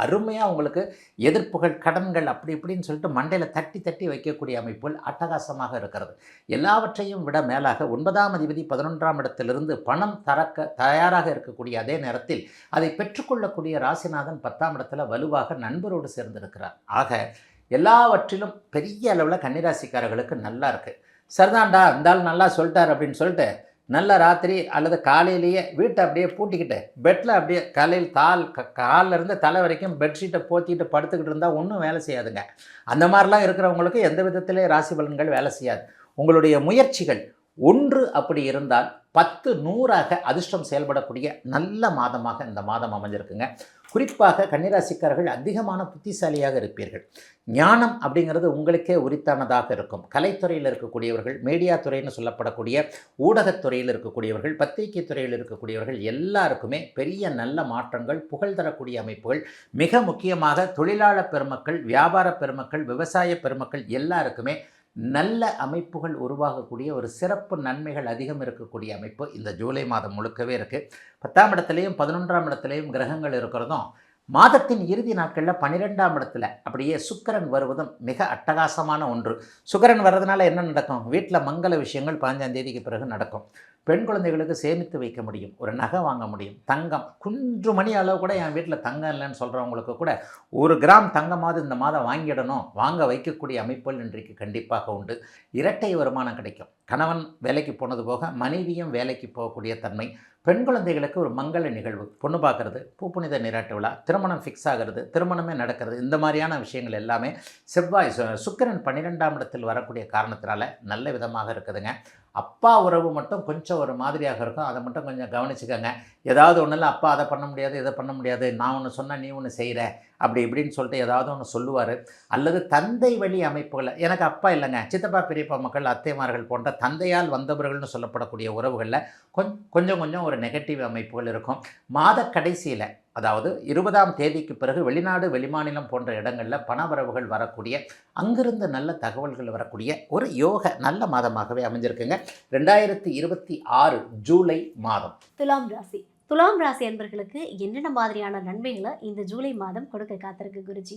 அருமையாக உங்களுக்கு எதிர்ப்புகள் கடன்கள் அப்படி இப்படின்னு சொல்லிட்டு மண்டையில் தட்டி தட்டி வைக்கக்கூடிய அமைப்புகள் அட்டகாசமாக இருக்கிறது. எல்லாவற்றையும் விட மேலாக 9ஆம் அதிபதி 11ஆம் இடத்திலிருந்து பணம் தயாராக இருக்கக்கூடிய அதே நேரத்தில் அதை பெற்றுக்கொள்ளக்கூடிய ராசிநாதன் 10ஆம் இடத்துல வலுவாக நண்பரோடு சேர்ந்திருக்கிறார். ஆக எல்லாவற்றிலும் பெரிய அளவில் கன்னிராசிக்காரர்களுக்கு நல்லா இருக்குது. சரிதான்டா இருந்தாலும் நல்லா சொல்லிட்டார் அப்படின்னு சொல்லிட்டு நல்ல ராத்திரி அல்லது காலையிலேயே வீட்டை அப்படியே பூட்டிக்கிட்டு பெட்டில் அப்படியே காலிலிருந்து தலை வரைக்கும் பெட்ஷீட்டை போத்திக்கிட்டு படுத்துக்கிட்டு இருந்தால் ஒன்றும் வேலை செய்யாதுங்க. அந்த மாதிரிலாம் இருக்கிறவங்களுக்கு எந்த விதத்திலே ராசி பலன்கள் வேலை செய்யாது. உங்களுடைய முயற்சிகள் 1 அப்படி இருந்தால் 10 100ஆக அதிர்ஷ்டம் செயல்படக்கூடிய நல்ல மாதமாக இந்த மாதம் அமைஞ்சிருக்குங்க. குறிப்பாக கன்னிராசிக்காரர்கள் அதிகமான புத்திசாலியாக இருப்பீர்கள். ஞானம் அப்படிங்கிறது உங்களுக்கே உரித்தானதாக இருக்கும். கலைத்துறையில் இருக்கக்கூடியவர்கள், மீடியா துறைன்னு சொல்லப்படக்கூடிய ஊடகத்துறையில் இருக்கக்கூடியவர்கள், பத்திரிகை துறையில் இருக்கக்கூடியவர்கள் எல்லாருக்குமே பெரிய நல்ல மாற்றங்கள், புகழ் தரக்கூடிய அமைப்புகள், மிக முக்கியமாக தொழிலாளர் பெருமக்கள், வியாபார பெருமக்கள், விவசாய பெருமக்கள் எல்லாருக்குமே நல்ல அமைப்புகள் உருவாகக்கூடிய ஒரு சிறப்பு நன்மைகள் அதிகம் இருக்கக்கூடிய அமைப்பு இந்த ஜூலை மாதம் முழுக்கவே இருக்குது. 10ஆம் இடத்துலையும் 11ஆம் இடத்துலையும் கிரகங்கள் இருக்கிறதும் மாதத்தின் இறுதி நாட்களில் 12ஆம் இடத்துல அப்படியே சுக்கிரன் வருவதும் மிக அட்டகாசமான ஒன்று. சுக்கிரன் வர்றதுனால என்ன நடக்கும்? வீட்டில் மங்கள விஷயங்கள் 15ஆம் தேதிக்கு பிறகு நடக்கும். பெண் குழந்தைகளுக்கு சேமித்து வைக்க முடியும், ஒரு நகை வாங்க முடியும், தங்கம் குன்று மணி அளவு கூட என் வீட்டில் தங்கம் இல்லைன்னு சொல்கிறவங்களுக்கு கூட 1 கிராம் தங்கமாவது இந்த மாதம் வாங்கிடணும், வாங்க வைக்கக்கூடிய அமைப்புகள் இன்றைக்கு கண்டிப்பாக உண்டு. இரட்டை வருமானம் கிடைக்கும். கணவன் வேலைக்கு போனது போக மனைவியும் வேலைக்கு போகக்கூடிய தன்மை. பெண் குழந்தைகளுக்கு ஒரு மங்கள நிகழ்வு, பொண்ணு பார்க்குறது, பூப்புனித நீராட்டு விழா, திருமணம் ஃபிக்ஸ் ஆகிறது, திருமணமே நடக்கிறது, இந்த மாதிரியான விஷயங்கள் எல்லாமே சுக்கிரன் 12ஆம் இடத்தில் வரக்கூடிய காரணத்தினால நல்ல விதமாக இருக்குதுங்க. அப்பா உறவு மட்டும் கொஞ்சம் ஒரு மாதிரியாக இருக்கும். அதை மட்டும் கொஞ்சம் கவனிச்சுக்கோங்க. ஏதாவது ஒன்றில் அப்பா அதை பண்ண முடியாது, இதை பண்ண முடியாது, நான் ஒன்று சொன்னால் நீ ஒன்று செய்கிற, அப்படி இப்படின்னு சொல்லிட்டு ஏதாவது ஒன்று சொல்லுவார். அல்லது தந்தை வழி அமைப்புகளை, எனக்கு அப்பா இல்லைங்க, சித்தப்பா பெரியப்பா மக்கள் அத்தைமார்கள் போன்ற தந்தையால் வந்தவர்கள்னு சொல்லப்படக்கூடிய உறவுகளில் கொஞ்சம் கொஞ்சம் ஒரு நெகட்டிவ் அமைப்புகள் இருக்கும். மாத கடைசியில், அதாவது 20ஆம் தேதிக்கு பிறகு வெளிநாடு வெளிமாநிலம் போன்ற இடங்களில் பணவரவுகள் வரக்கூடிய, அங்கிருந்து நல்ல தகவல்கள் வரக்கூடிய ஒரு யோக நல்ல மாதமாகவே அமைஞ்சிருக்குங்க 2026 ஜூலை மாதம். துலாம் ராசி. துலாம் ராசி அன்பர்களுக்கு என்னென்ன மாதிரியான நன்மைகளை இந்த ஜூலை மாதம் கொடுக்க காத்திருக்கு குருஜி?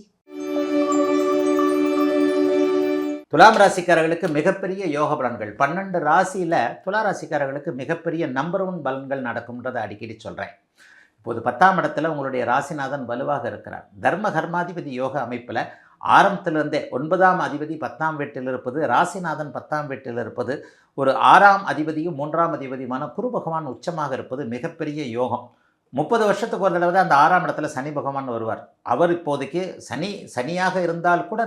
துலாம் ராசிக்காரர்களுக்கு மிகப்பெரிய யோக பலன்கள். 12 ராசியில் துலா ராசிக்காரர்களுக்கு மிகப்பெரிய நம்பர் 1 பலன்கள் நடக்கும்ன்றதை அடிக்கடி சொல்கிறேன். இப்போது 10ஆம் இடத்துல உங்களுடைய ராசிநாதன் வலுவாக இருக்கிறார். தர்ம கர்மாதிபதி யோக அமைப்பில் ஆரம்பத்திலிருந்தே 9ஆம் அதிபதி 10ஆம் வீட்டில் இருப்பது, ராசிநாதன் 10ஆம் வீட்டில் இருப்பது, ஒரு 6ஆம் அதிபதியும் 3ஆம் அதிபதியுமான குரு பகவான் உச்சமாக இருப்பது மிகப்பெரிய யோகம். 30 வருஷத்துக்கு ஒரு தடவை தான் அந்த 6ஆம் இடத்துல சனி பகவான் வருவார். அவர் இப்போதைக்கு சனியாக இருந்தால் கூட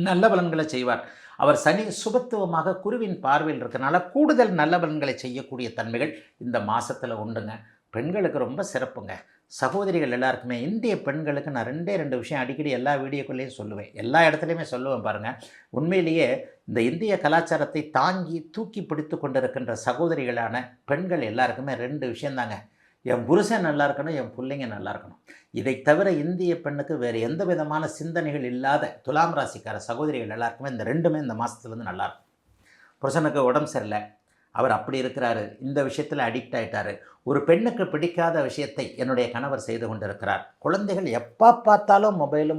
நல்ல பலன்களை செய்வார். அவர் சனி சுபத்துவமாக குருவின் பார்வையில் இருக்கனால கூடுதல் நல்ல பலன்களை செய்யக்கூடிய தன்மைகள் இந்த மாதத்தில் உண்டுங்க. பெண்களுக்கு ரொம்ப சிறப்புங்க. சகோதரிகள் எல்லாருக்குமே, இந்திய பெண்களுக்கு நான் 2 விஷயம் அடிக்கடி எல்லா வீடியோக்குள்ளேயும் சொல்லுவேன், எல்லா இடத்துலையுமே சொல்லுவேன் பாருங்கள். உண்மையிலேயே இந்த இந்திய கலாச்சாரத்தை தாங்கி தூக்கி பிடித்து கொண்டிருக்கின்ற சகோதரிகளான பெண்கள் எல்லாருக்குமே 2 விஷயந்தாங்க. என் புருஷன் நல்லா இருக்கணும், என் பிள்ளைங்க நல்லா இருக்கணும். இதை தவிர இந்திய பெண்ணுக்கு வேறு எந்த விதமான சிந்தனைகள் இல்லாத துலாம் ராசிக்கார சகோதரிகள் எல்லாருக்குமே இந்த 2மே இந்த மாதத்துலேருந்து நல்லாயிருக்கும். புருஷனுக்கு உடம்பு சரியில்லை, அவர் அப்படி இருக்கிறாரு, இந்த விஷயத்தில் அடிக்ட் ஆகிட்டார், ஒரு பெண்ணுக்கு பிடிக்காத விஷயத்தை என்னுடைய கணவர் செய்து கொண்டிருக்கிறார், குழந்தைகள் எப்போ பார்த்தாலும் மொபைலு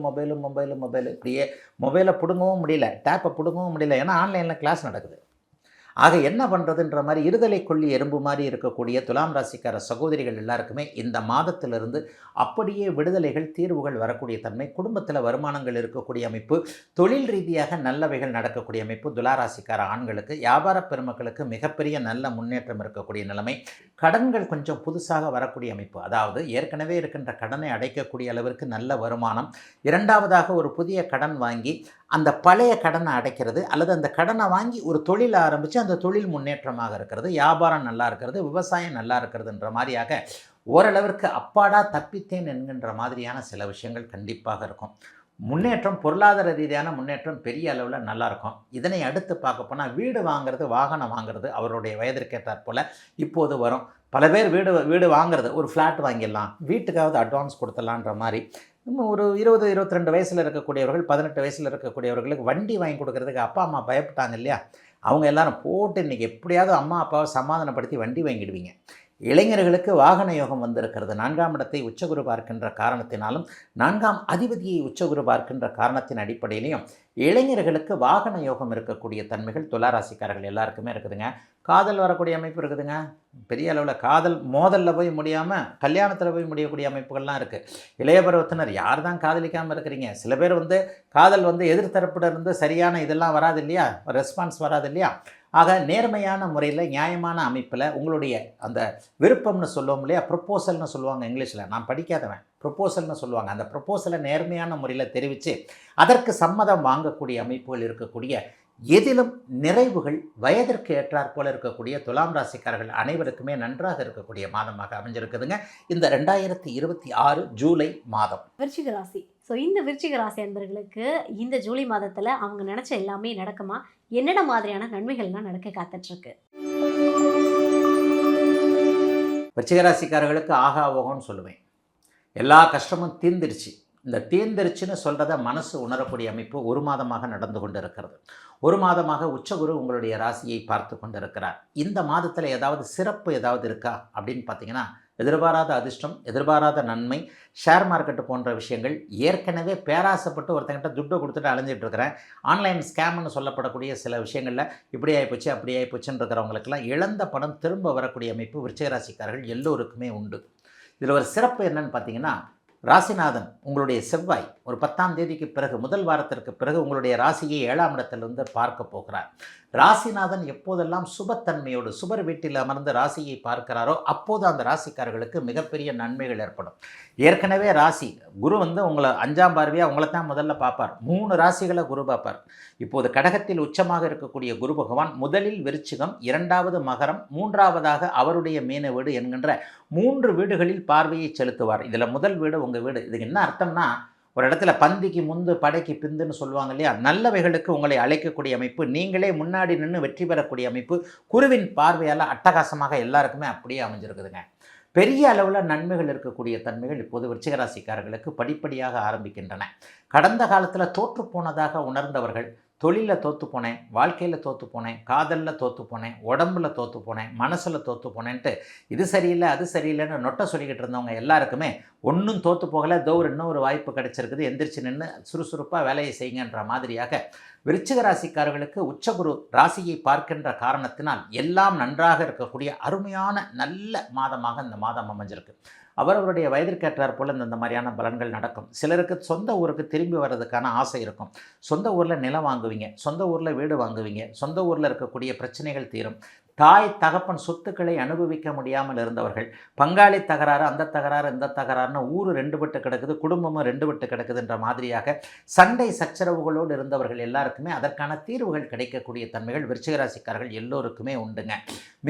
இப்படியே மொபைலை பிடுங்கவும் முடியல, டேப்பை பிடுங்கவும் முடியல, ஏன்னா ஆன்லைனில் கிளாஸ் நடக்குது. ஆக என்ன பண்ணுறதுன்ற மாதிரி இருதலை கொள்ளி எறும்பு மாதிரி இருக்கக்கூடிய துலாம் ராசிக்கார சகோதரிகள் எல்லாருக்குமே இந்த மாதத்திலிருந்து அப்படியே விடுதலைகள், தீர்வுகள் வரக்கூடிய தன்மை, குடும்பத்தில் வருமானங்கள் இருக்கக்கூடிய அமைப்பு, தொழில் ரீதியாக நல்லவைகள் நடக்கக்கூடிய அமைப்பு, துலாராசிக்கார ஆண்களுக்கு, வியாபார பெருமக்களுக்கு மிகப்பெரிய நல்ல முன்னேற்றம் இருக்கக்கூடிய நிலைமை, கடன்கள் கொஞ்சம் புதுசாக வரக்கூடிய அமைப்பு, அதாவது ஏற்கனவே இருக்கின்ற கடனை அடைக்கக்கூடிய அளவிற்கு நல்ல வருமானம், இரண்டாவதாக ஒரு புதிய கடன் வாங்கி அந்த பழைய கடனை அடைக்கிறது, அல்லது அந்த கடனை வாங்கி ஒரு தொழில் ஆரம்பித்து அந்த தொழில் முன்னேற்றமாக இருக்கிறது, வியாபாரம் நல்லா இருக்கிறது, விவசாயம் நல்லா இருக்கிறதுன்ற மாதிரியாக ஓரளவிற்கு அப்பாடா தப்பித்தேன் என்கின்ற மாதிரியான சில விஷயங்கள் கண்டிப்பாக இருக்கும். முன்னேற்றம், பொருளாதார ரீதியான முன்னேற்றம் பெரிய அளவில் நல்லாயிருக்கும். இதனை அடுத்து பார்க்க போனால் வீடு வாங்கிறது, வாகனம் வாங்கிறது அவருடைய வயதிற்கேற்றாற் போல் இப்போது வரும். பல பேர் வீடு வாங்கிறது, ஒரு ஃப்ளாட் வாங்கிடலாம், வீட்டுக்காவது அட்வான்ஸ் கொடுத்துடலான்ற மாதிரி. இன்னும் ஒரு 20-22 வயசில் இருக்கக்கூடியவர்கள், 18 வயசில் இருக்கக்கூடியவர்களுக்கு வண்டி வாங்கி கொடுக்கறதுக்கு அப்பா அம்மா பயப்பட்டாங்க இல்லையா, அவங்க எல்லாரும் போட்டு இன்றைக்கி எப்படியாவது அம்மா அப்பாவை சமாதானப்படுத்தி வண்டி வாங்கிடுவீங்க. இளைஞர்களுக்கு வாகன யோகம் வந்திருக்கிறது. 4ஆம் இடத்தை உச்சகுரு பார்க்கின்ற காரணத்தினாலும் 4ஆம் அதிபதியை உச்சகுரு பார்க்கின்ற காரணத்தின் அடிப்படையிலையும் இளைஞர்களுக்கு வாகன யோகம் இருக்கக்கூடிய தன்மைகள் துளாராசிக்காரர்கள் எல்லாருக்குமே இருக்குதுங்க. காதல் வரக்கூடிய அமைப்பு இருக்குதுங்க. பெரிய அளவில் காதல் மோதலில் போய் முடியாமல் கல்யாணத்தில் போய் முடியக்கூடிய அமைப்புகள்லாம் இருக்குது. இளைய பருவத்தினர் யார் தான் காதலிக்காமல் இருக்கிறீங்க? சில பேர் காதல் எதிர்த்தரப்பிலிருந்து சரியான இதெல்லாம் வராது இல்லையா, ரெஸ்பான்ஸ் வராது இல்லையா. ஆக நேர்மையான முறையில் நியாயமான அமைப்பில் உங்களுடைய அந்த விருப்பம்னு சொல்லுவோம் இல்லையா, ப்ரொப்போசல்னு சொல்லுவாங்க இங்கிலீஷில், நான் படிக்காதவன், ப்ரொப்போசல்னு சொல்லுவாங்க. அந்த ப்ரொப்போசலை நேர்மையான முறையில் தெரிவித்து அதற்கு சம்மதம் வாங்கக்கூடிய அமைப்புகள் இருக்கக்கூடிய, எதிலும் நிறைவுகள் வயதிற்கு ஏற்றாற் போல இருக்கக்கூடிய துலாம் ராசிக்காரர்கள் அனைவருக்குமே நன்றாக இருக்கக்கூடிய மாதமாக அமைஞ்சிருக்குதுங்க இந்த 2026 ஜூலை மாதம். விருச்சிக ராசி. ஸோ இந்த விருச்சிக ராசி அன்பர்களுக்கு இந்த ஜூலை மாதத்தில் அவங்க நினச்ச எல்லாமே நடக்குமா? என்னென்ன மாதிரியான நன்மைகள்லாம் நடக்க காத்துட்ருக்கு? விருச்சிக ராசிக்காரர்களுக்கு ஆகா ஓகோன்னு சொல்லுவேன். எல்லா கஷ்டமும் தீர்ந்துருச்சு. இந்த தீர்ந்துருச்சுன்னு சொல்கிறத மனசு உணரக்கூடிய அமைப்பு ஒரு மாதமாக நடந்து கொண்டு இருக்கிறது. ஒரு மாதமாக உச்சகுரு உங்களுடைய ராசியை பார்த்து கொண்டு இருக்கிறார். இந்த மாதத்தில் ஏதாவது சிறப்பு ஏதாவது இருக்கா அப்படின்னு பார்த்தீங்கன்னா, எதிர்பாராத அதிர்ஷ்டம், எதிர்பாராத நன்மை, ஷேர் மார்க்கெட்டு போன்ற விஷயங்கள். ஏற்கனவே பேராசைப்பட்டு ஒருத்தங்கிட்ட துட்டை கொடுத்துட்டு அலைஞ்சிட்டு இருக்கிறேன், ஆன்லைன் ஸ்கேம்னு சொல்லப்படக்கூடிய சில விஷயங்களில் இப்படி ஆகிப்போச்சு அப்படி ஆகிப்போச்சுன்னு இருக்கிறவங்களுக்கெல்லாம் இழந்த பணம் திரும்ப வரக்கூடிய அமைப்பு விருச்சிக ராசிக்காரர்கள் எல்லோருக்குமே உண்டு. இதில் ஒரு சிறப்பு என்னன்னு பார்த்தீங்கன்னா, ராசிநாதன் உங்களுடைய செவ்வாய் ஒரு 10ஆம் தேதிக்கு பிறகு முதல் வாரத்திற்கு பிறகு உங்களுடைய ராசியை 7ஆம் இடத்திலிருந்து பார்க்க போகிறார். ராசிநாதன் எப்போதெல்லாம் சுபத்தன்மையோடு சுபர் வீட்டில் அமர்ந்து ராசியை பார்க்கிறாரோ அப்போது அந்த ராசிக்காரர்களுக்கு மிகப்பெரிய நன்மைகள் ஏற்படும். ஏற்கனவே ராசி குரு உங்களை 5ஆம் பார்வையாக உங்களை தான் முதல்ல பார்ப்பார். 3 ராசிகளை குரு பார்ப்பார். இப்போது கடகத்தில் உச்சமாக இருக்கக்கூடிய குரு பகவான் முதலில் விருச்சிகம், 2வது மகரம், 3வதாக அவருடைய மீன வீடு என்கின்ற 3 வீடுகளில் பார்வையை செலுத்துவார். இதில் முதல் வீடு உங்கள் வீடு. இதுக்கு என்ன அர்த்தம்னா, ஒரு இடத்துல பந்திக்கு முந்து படைக்கு பிந்துன்னு சொல்லுவாங்க இல்லையா, நல்லவைகளுக்கு உங்களை அழைக்கக்கூடிய அமைப்பு, நீங்களே முன்னாடி நின்று வெற்றி பெறக்கூடிய அமைப்பு குருவின் பார்வையால் அட்டகாசமாக எல்லாருக்குமே அப்படியே அமைஞ்சிருக்குதுங்க. பெரிய அளவில் நன்மைகள் இருக்கக்கூடிய தன்மைகள் இப்போது விருச்சிக ராசிக்காரர்களுக்கு படிப்படியாக ஆரம்பிக்கின்றன. கடந்த காலத்தில் தோற்று போனதாக உணர்ந்தவர்கள், தொழிலில் தோற்று போனேன், வாழ்க்கையில் தோற்று போனேன், காதலில் தோற்று போனேன், உடம்புல தோற்று போனேன், மனசில் தோற்று போனேன்ட்டு இது சரியில்லை அது சரியில்லைன்னு நொட்டை சொல்லிக்கிட்டு இருந்தவங்க எல்லாருக்குமே ஒன்றும் தோற்று போகலை, இன்னும் ஒரு வாய்ப்பு கிடைச்சிருக்குது, எந்திரிச்சு நின்று சுறுசுறுப்பாக வேலையை செய்யுங்கன்ற மாதிரியாக விருச்சிக ராசிக்காரர்களுக்கு உச்சகுரு ராசியை பார்க்கின்ற காரணத்தினால் எல்லாம் நன்றாக இருக்கக்கூடிய அருமையான நல்ல மாதமாக இந்த மாதம் அமைஞ்சிருக்கு. அவரவருடைய வயதிற்கேற்றார் போல் இந்த மாதிரியான பலன்கள் நடக்கும். சிலருக்கு சொந்த ஊருக்கு திரும்பி வர்றதுக்கான ஆசை இருக்கும். சொந்த ஊரில் நிலம் வாங்குவீங்க, சொந்த ஊரில் வீடு வாங்குவீங்க, சொந்த ஊரில் இருக்கக்கூடிய பிரச்சனைகள் தீரும். தாய் தகப்பன் சொத்துக்களை அனுபவிக்க முடியாமல் இருந்தவர்கள், பங்காளி தகராறு, அந்த தகராறு இந்த தகராறுன்னு ஊர் 2 பட்டு கிடக்குது, குடும்பமும் 2 பட்டு கிடக்குதுன்ற மாதிரியாக சண்டை சச்சரவுகளோடு இருந்தவர்கள் எல்லாருக்குமே அதற்கான தீர்வுகள் கிடைக்கக்கூடிய தன்மைகள் விருச்சிக ராசிக்காரர்கள் எல்லோருக்குமே உண்டுங்க.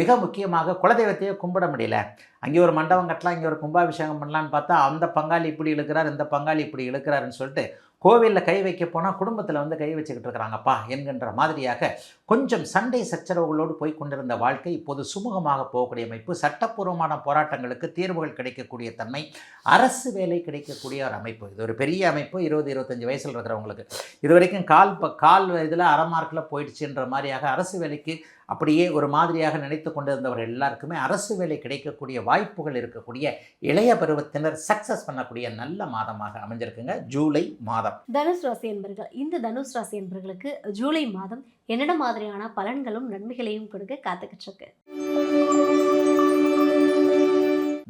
மிக முக்கியமாக குலதெய்வத்தையே கும்பிட முடியல, அங்கே ஒரு மண்டபம் கட்டலாம், இங்கே ஒரு கும்பாபிஷேகம் பண்ணலான்னு பார்த்தா அந்த பங்காளி இப்படி இழுக்கிறார், இந்த பங்காளி இப்படி இழுக்கிறாருன்னு சொல்லிட்டு கோவிலில் கை வைக்க போனால் குடும்பத்தில் கை வச்சுக்கிட்டு இருக்கிறாங்கப்பா என்கின்ற மாதிரியாக கொஞ்சம் சண்டை சச்சரவுகளோடு போய் கொண்டிருந்த வாழ்க்கை இப்போது சுமூகமாக போகக்கூடிய அமைப்பு, சட்டப்பூர்வமான போராட்டங்களுக்கு தீர்வுகள் கிடைக்கக்கூடிய தன்மை, அரசு வேலை கிடைக்கக்கூடிய ஒரு அமைப்பு. இது ஒரு பெரிய அமைப்பு. 20-25 வயசில் இருக்கிறவங்களுக்கு இது வரைக்கும் கால் இதில் அரை மார்க்கில் போயிடுச்சுன்ற மாதிரியாக அரசு வேலைக்கு அப்படியே ஒரு மாதிரியாக நினைத்து கொண்டிருந்தவர்கள் எல்லாருக்குமே அரசு வேலை கிடைக்கக்கூடிய வாய்ப்புகள் இருக்கக்கூடிய இளைய பருவத்தினர் சக்சஸ் பண்ணக்கூடிய நல்ல மாதமாக அமைஞ்சிருக்குங்க ஜூலை மாதம். தனுஷ் ராசி என்பர்கள், இந்த தனுஷ் ராசி என்பர்களுக்கு ஜூலை மாதம் என்னென்ன மாதிரியான பலன்களும் நன்மைகளையும் கொடுக்க காத்துக்கிட்டு இருக்கு?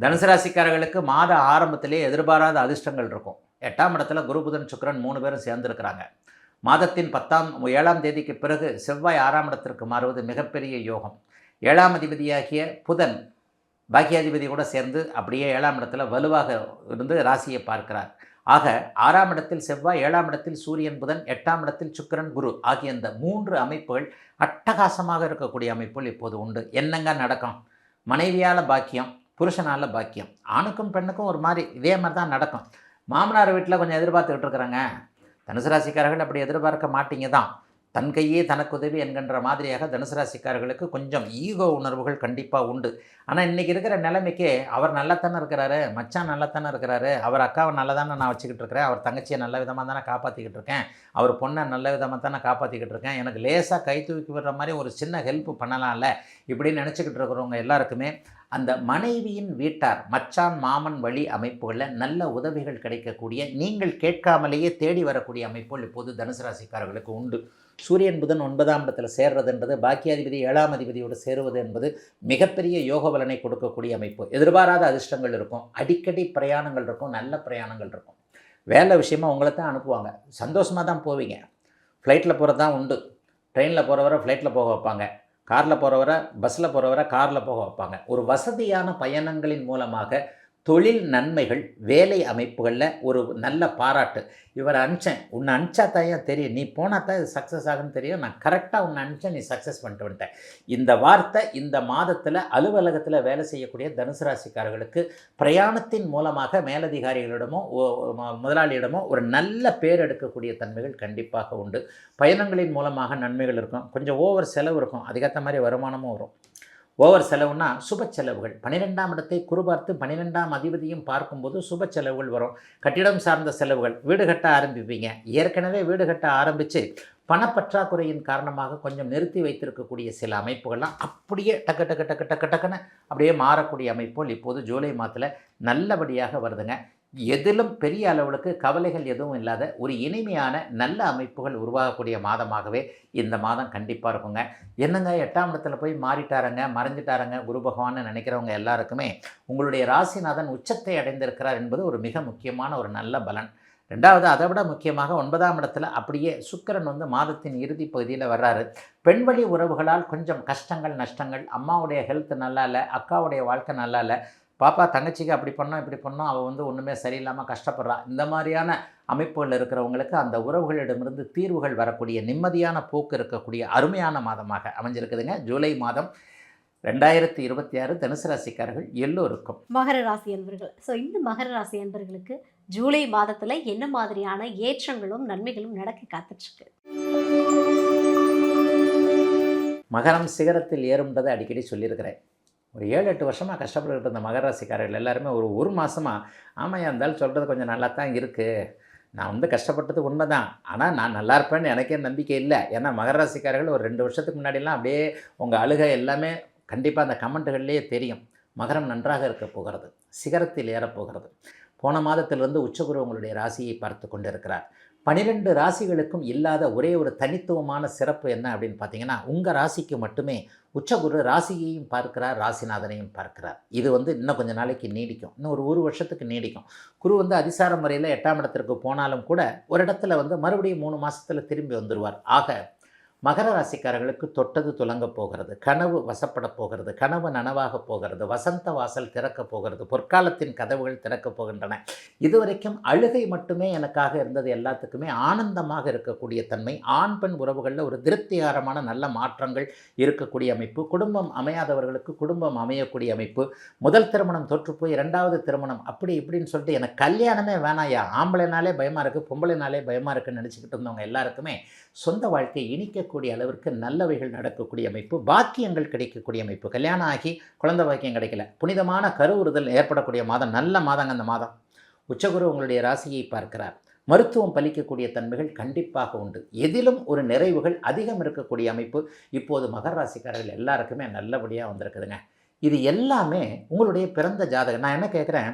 தனுசு ராசிக்காரர்களுக்கு மாத ஆரம்பத்திலே எதிர்பாராத அதிர்ஷ்டங்கள் இருக்கும். 8ஆம் இடத்துல குரு புதன் சுக்கிரன் 3 பேரும் சேர்ந்துருக்கிறாங்க. மாதத்தின் 7ஆம் தேதிக்கு பிறகு செவ்வாய் 6ஆம் இடத்திற்கு மாறுவது மிகப்பெரிய யோகம். 7ஆம் அதிபதியாகிய புதன் பாக்கியாதிபதி கூட சேர்ந்து அப்படியே 7ஆம் இடத்துல வலுவாக இருந்து ராசியை பார்க்கிறார். ஆக 6ஆம் இடத்தில் செவ்வாய், 7ஆம் இடத்தில் சூரியன் புதன், 8ஆம் இடத்தில் சுக்கிரன் குரு ஆகிய இந்த 3 அமைப்புகள் அட்டகாசமாக இருக்கக்கூடிய அமைப்புகள் இப்போது உண்டு. என்னங்க நடக்கும்? மனைவியால் பாக்கியம், புருஷனால் பாக்கியம். ஆணுக்கும் பெண்ணுக்கும் ஒரு மாதிரி இதே மாதிரி தான் நடக்கும். மாமனார் வீட்டில் கொஞ்சம் எதிர்பார்த்துக்கிட்டு இருக்கிறாங்க. தனுசு ராசிக்காரர்கள் அப்படி எதிர்பார்க்க மாட்டீங்க தான். தன் கையே தனக்கு உதவி என்கின்ற மாதிரியாக தனுசு ராசிக்காரர்களுக்கு கொஞ்சம் ஈகோ உணர்வுகள் கண்டிப்பாக உண்டு. ஆனால் இன்றைக்கி இருக்கிற நிலைமைக்கு அவர் நல்லாத்தானே இருக்கிறாரு, மச்சான் நல்லாத்தானே இருக்கிறாரு, அவர் அக்காவை நல்லா தானே நான் வச்சுக்கிட்டு இருக்கிறேன், அவர் தங்கச்சியை நல்ல விதமாக தானே காப்பாற்றிக்கிட்டு இருக்கேன், அவர் பொண்ணை நல்ல விதமாக தானே காப்பாற்றிக்கிட்டு இருக்கேன், எனக்கு லேசாக கை தூக்கி விடுற மாதிரி ஒரு சின்ன ஹெல்ப் பண்ணலாம்ல இப்படின்னு நினச்சிக்கிட்டு இருக்கிறவங்க எல்லாருக்குமே அந்த மனைவியின் வீட்டார் மச்சான் மாமன் வழி அமைப்புகளில் நல்ல உதவிகள் கிடைக்கக்கூடிய, நீங்கள் கேட்காமலேயே தேடி வரக்கூடிய அமைப்புகள் இப்போது தனுசு ராசிக்காரர்களுக்கு உண்டு. சூரியன் புதன் 9ஆம் இடத்துல சேர்றது என்பது, பாக்கியாதிபதி 7ஆம் அதிபதியோடு சேருவது என்பது மிகப்பெரிய யோக பலனை கொடுக்கக்கூடிய அமைப்பு. எதிர்பாராத அதிர்ஷ்டங்கள் இருக்கும், அடிக்கடி பிரயாணங்கள் இருக்கும், நல்ல பிரயாணங்கள் இருக்கும். வேலை விஷயமாக உங்களை தான் அனுப்புவாங்க, சந்தோஷமாக தான் போவீங்க. ஃப்ளைட்டில் போகிறது தான் உண்டு. ட்ரெயினில் போகிறவரை ஃப்ளைட்டில் போக வைப்பாங்க, காரில் போகிறவரை பஸ்ஸில் போகிறவரை காரில் போக வைப்பாங்க. ஒரு வசதியான பயணங்களின் மூலமாக தொழில் நன்மைகள், வேலை அமைப்புகளில் ஒரு நல்ல பாராட்டு. இவரை அனுப்பிச்சேன், உன்னை அனுப்பிச்சா தான் தெரியும், நீ போனால் தான் இது சக்ஸஸ் ஆகுன்னு தெரியும், நான் கரெக்டாக உன்னை அனுப்பிச்சேன், நீ சக்ஸஸ் பண்ணிட்டு வந்துட்டேன். இந்த வார்த்தை இந்த மாதத்தில் அலுவலகத்தில் வேலை செய்யக்கூடிய தனுசு ராசிக்காரர்களுக்கு பிரயாணத்தின் மூலமாக மேலதிகாரிகளிடமோ முதலாளியிடமோ ஒரு நல்ல பேர் எடுக்கக்கூடிய தன்மைகள் கண்டிப்பாக உண்டு. பயணங்களின் மூலமாக நன்மைகள் இருக்கும். கொஞ்சம் ஓவர் செலவு இருக்கும், அதுக்கேற்ற மாதிரி வருமானமும் வரும். ஓவர் செலவுனா சுப செலவுகள். 12ஆம் இடத்தை குறுபார்த்து 12ஆம் அதிபதியும் பார்க்கும்போது சுப செலவுகள் வரும். கட்டிடம் சார்ந்த செலவுகள், வீடு கட்ட ஆரம்பிப்பீங்க. ஏற்கனவே வீடு கட்ட ஆரம்பித்து பணப்பற்றாக்குறையின் காரணமாக கொஞ்சம் நிறுத்தி வைத்திருக்கக்கூடிய சில அமைப்புகள்லாம் அப்படியே டக்குன்னு அப்படியே மாறக்கூடிய அமைப்புகள் இப்போது ஜூலை மாதத்தில் நல்லபடியாக வருதுங்க. எதிலும் பெரிய அளவுக்கு கவலைகள் எதுவும் இல்லாத ஒரு இனிமையான நல்ல அமைப்புகள் உருவாகக்கூடிய மாதமாகவே இந்த மாதம் கண்டிப்பாக இருக்குங்க. என்னங்க 8ஆம் இடத்துல போய் மாறிட்டாருங்க, மறைஞ்சிட்டாருங்க குரு பகவான்னு நினைக்கிறவங்க எல்லாருக்குமே உங்களுடைய ராசிநாதன் உச்சத்தை அடைந்திருக்கிறார் என்பது ஒரு மிக முக்கியமான ஒரு நல்ல பலன். ரெண்டாவது அதை விட முக்கியமாக 9ஆம் இடத்துல அப்படியே சுக்கிரன் வந்து மாதத்தின் இறுதி பகுதியில் வர்றாரு. பெண்வழி உறவுகளால் கொஞ்சம் கஷ்டங்கள் நஷ்டங்கள், அம்மாவுடைய ஹெல்த் நல்லா இல்லை, அக்காவுடைய வாழ்க்கை நல்லா இல்லை, பாப்பா தங்கச்சிக்கு அப்படி பண்ணோம் இப்படி பண்ணோம், அவள் வந்து ஒன்றுமே சரியில்லாமல் கஷ்டப்படுறா, இந்த மாதிரியான அமைப்புகள் இருக்கிறவங்களுக்கு அந்த உறவுகளிடமிருந்து தீர்வுகள் வரக்கூடிய நிம்மதியான போக்கு இருக்கக்கூடிய அருமையான மாதமாக அமைஞ்சிருக்குதுங்க ஜூலை மாதம் 2026 தனுசு ராசிக்காரர்கள் எல்லோருக்கும். மகர ராசி அன்பர்கள், ஸோ இந்த மகர ராசி அன்பர்களுக்கு ஜூலை மாதத்தில் என்ன மாதிரியான ஏற்றங்களும் நன்மைகளும் நடக்க காத்துட்ருக்கு? மகரம் சிகரத்தில் ஏறும்ன்றதை அடிக்கடி சொல்லியிருக்கிறேன். ஒரு 7-8 வருஷமாக கஷ்டப்பட்டுக்கிட்டு இருந்த மகர ராசிக்காரர்கள் எல்லாருமே ஒரு மாதமாக ஆமாம் இருந்தாலும் சொல்கிறது கொஞ்சம் நல்லா தான் இருக்குது, நான் வந்து கஷ்டப்பட்டது உண்மை தான், ஆனால் நான் நல்லா இருப்பேன்னு எனக்கே நம்பிக்கை இல்லை. ஏன்னா மகர ராசிக்காரர்கள் ஒரு 2 வருஷத்துக்கு முன்னாடிலாம் அப்படியே உங்கள் அழுகை எல்லாமே கண்டிப்பாக அந்த கமெண்ட்டுகள்லேயே தெரியும். மகரம் நன்றாக இருக்க போகிறது, சிகரத்தில் ஏறப்போகிறது. போன மாதத்திலிருந்து உச்சகுரு உங்களுடைய ராசியை பார்த்து கொண்டு இருக்கிறார். 12 ராசிகளுக்கும் இல்லாத ஒரே ஒரு தனித்துவமான சிறப்பு என்ன அப்படின்னு பார்த்தீங்கன்னா, உங்கள் ராசிக்கு மட்டுமே உச்சகுரு ராசியையும் பார்க்கிறார், ராசிநாதனையும் பார்க்கிறார். இது வந்து இன்னும் கொஞ்சம் நாளைக்கு நீடிக்கும், இன்னும் ஒரு வருஷத்துக்கு நீடிக்கும். குரு வந்து அதிசார முறையில் 8ஆம் இடத்திற்கு போனாலும் கூட ஒரு இடத்துல வந்து மறுபடியும் 3 மாதத்தில் திரும்பி வந்துடுவார். ஆக மகர ராசிக்காரர்களுக்கு தொட்டது துலங்க போகிறது, கனவு வசப்பட போகிறது, கனவு நனவாக போகிறது, வசந்த வாசல் திறக்க போகிறது, பொற்காலத்தின் கதவுகள் திறக்க போகின்றன. இதுவரைக்கும் அழுகை மட்டுமே எனக்காக இருந்தது எல்லாத்துக்குமே ஆனந்தமாக இருக்கக்கூடிய தன்மை, ஆண் பெண் உறவுகளில் ஒரு திருப்திகரமான நல்ல மாற்றங்கள் இருக்கக்கூடிய அமைப்பு, குடும்பம் அமையாதவர்களுக்கு குடும்பம் அமையக்கூடிய அமைப்பு, முதல் திருமணம் தோற்றுப்போய் 2வது திருமணம் அப்படி இப்படின்னு சொல்லிட்டு எனக்கு கல்யாணமே வேணாயா, ஆம்பளைனாலே பயமாக இருக்குது பொம்பளைனாலே பயமாக இருக்குன்னு நினச்சிக்கிட்டு இருந்தவங்க எல்லாருக்குமே சொந்த வாழ்க்கை இனிக்கக்கூடிய அளவிற்கு நல்லவைகள் நடக்கக்கூடிய அமைப்பு, பாக்கியங்கள் கிடைக்கக்கூடிய அமைப்பு. கல்யாணம் ஆகி குழந்தை பாக்கியம் கிடைக்கல, புனிதமான கருவுறுதல் ஏற்படக்கூடிய மாதம், நல்ல மாதங்க அந்த மாதம். உச்சகுரு உங்களுடைய ராசியை பார்க்கிறார். மருத்துவம் பலிக்கக்கூடிய தன்மைகள் கண்டிப்பாக உண்டு. எதிலும் ஒரு நிறைவுகள் அதிகம் இருக்கக்கூடிய அமைப்பு இப்போது மகர ராசிக்காரர்கள் எல்லாருக்குமே நல்லபடியாக வந்திருக்குதுங்க. இது எல்லாமே உங்களுடைய பிறந்த ஜாதகம். நான் என்ன கேட்குறேன்,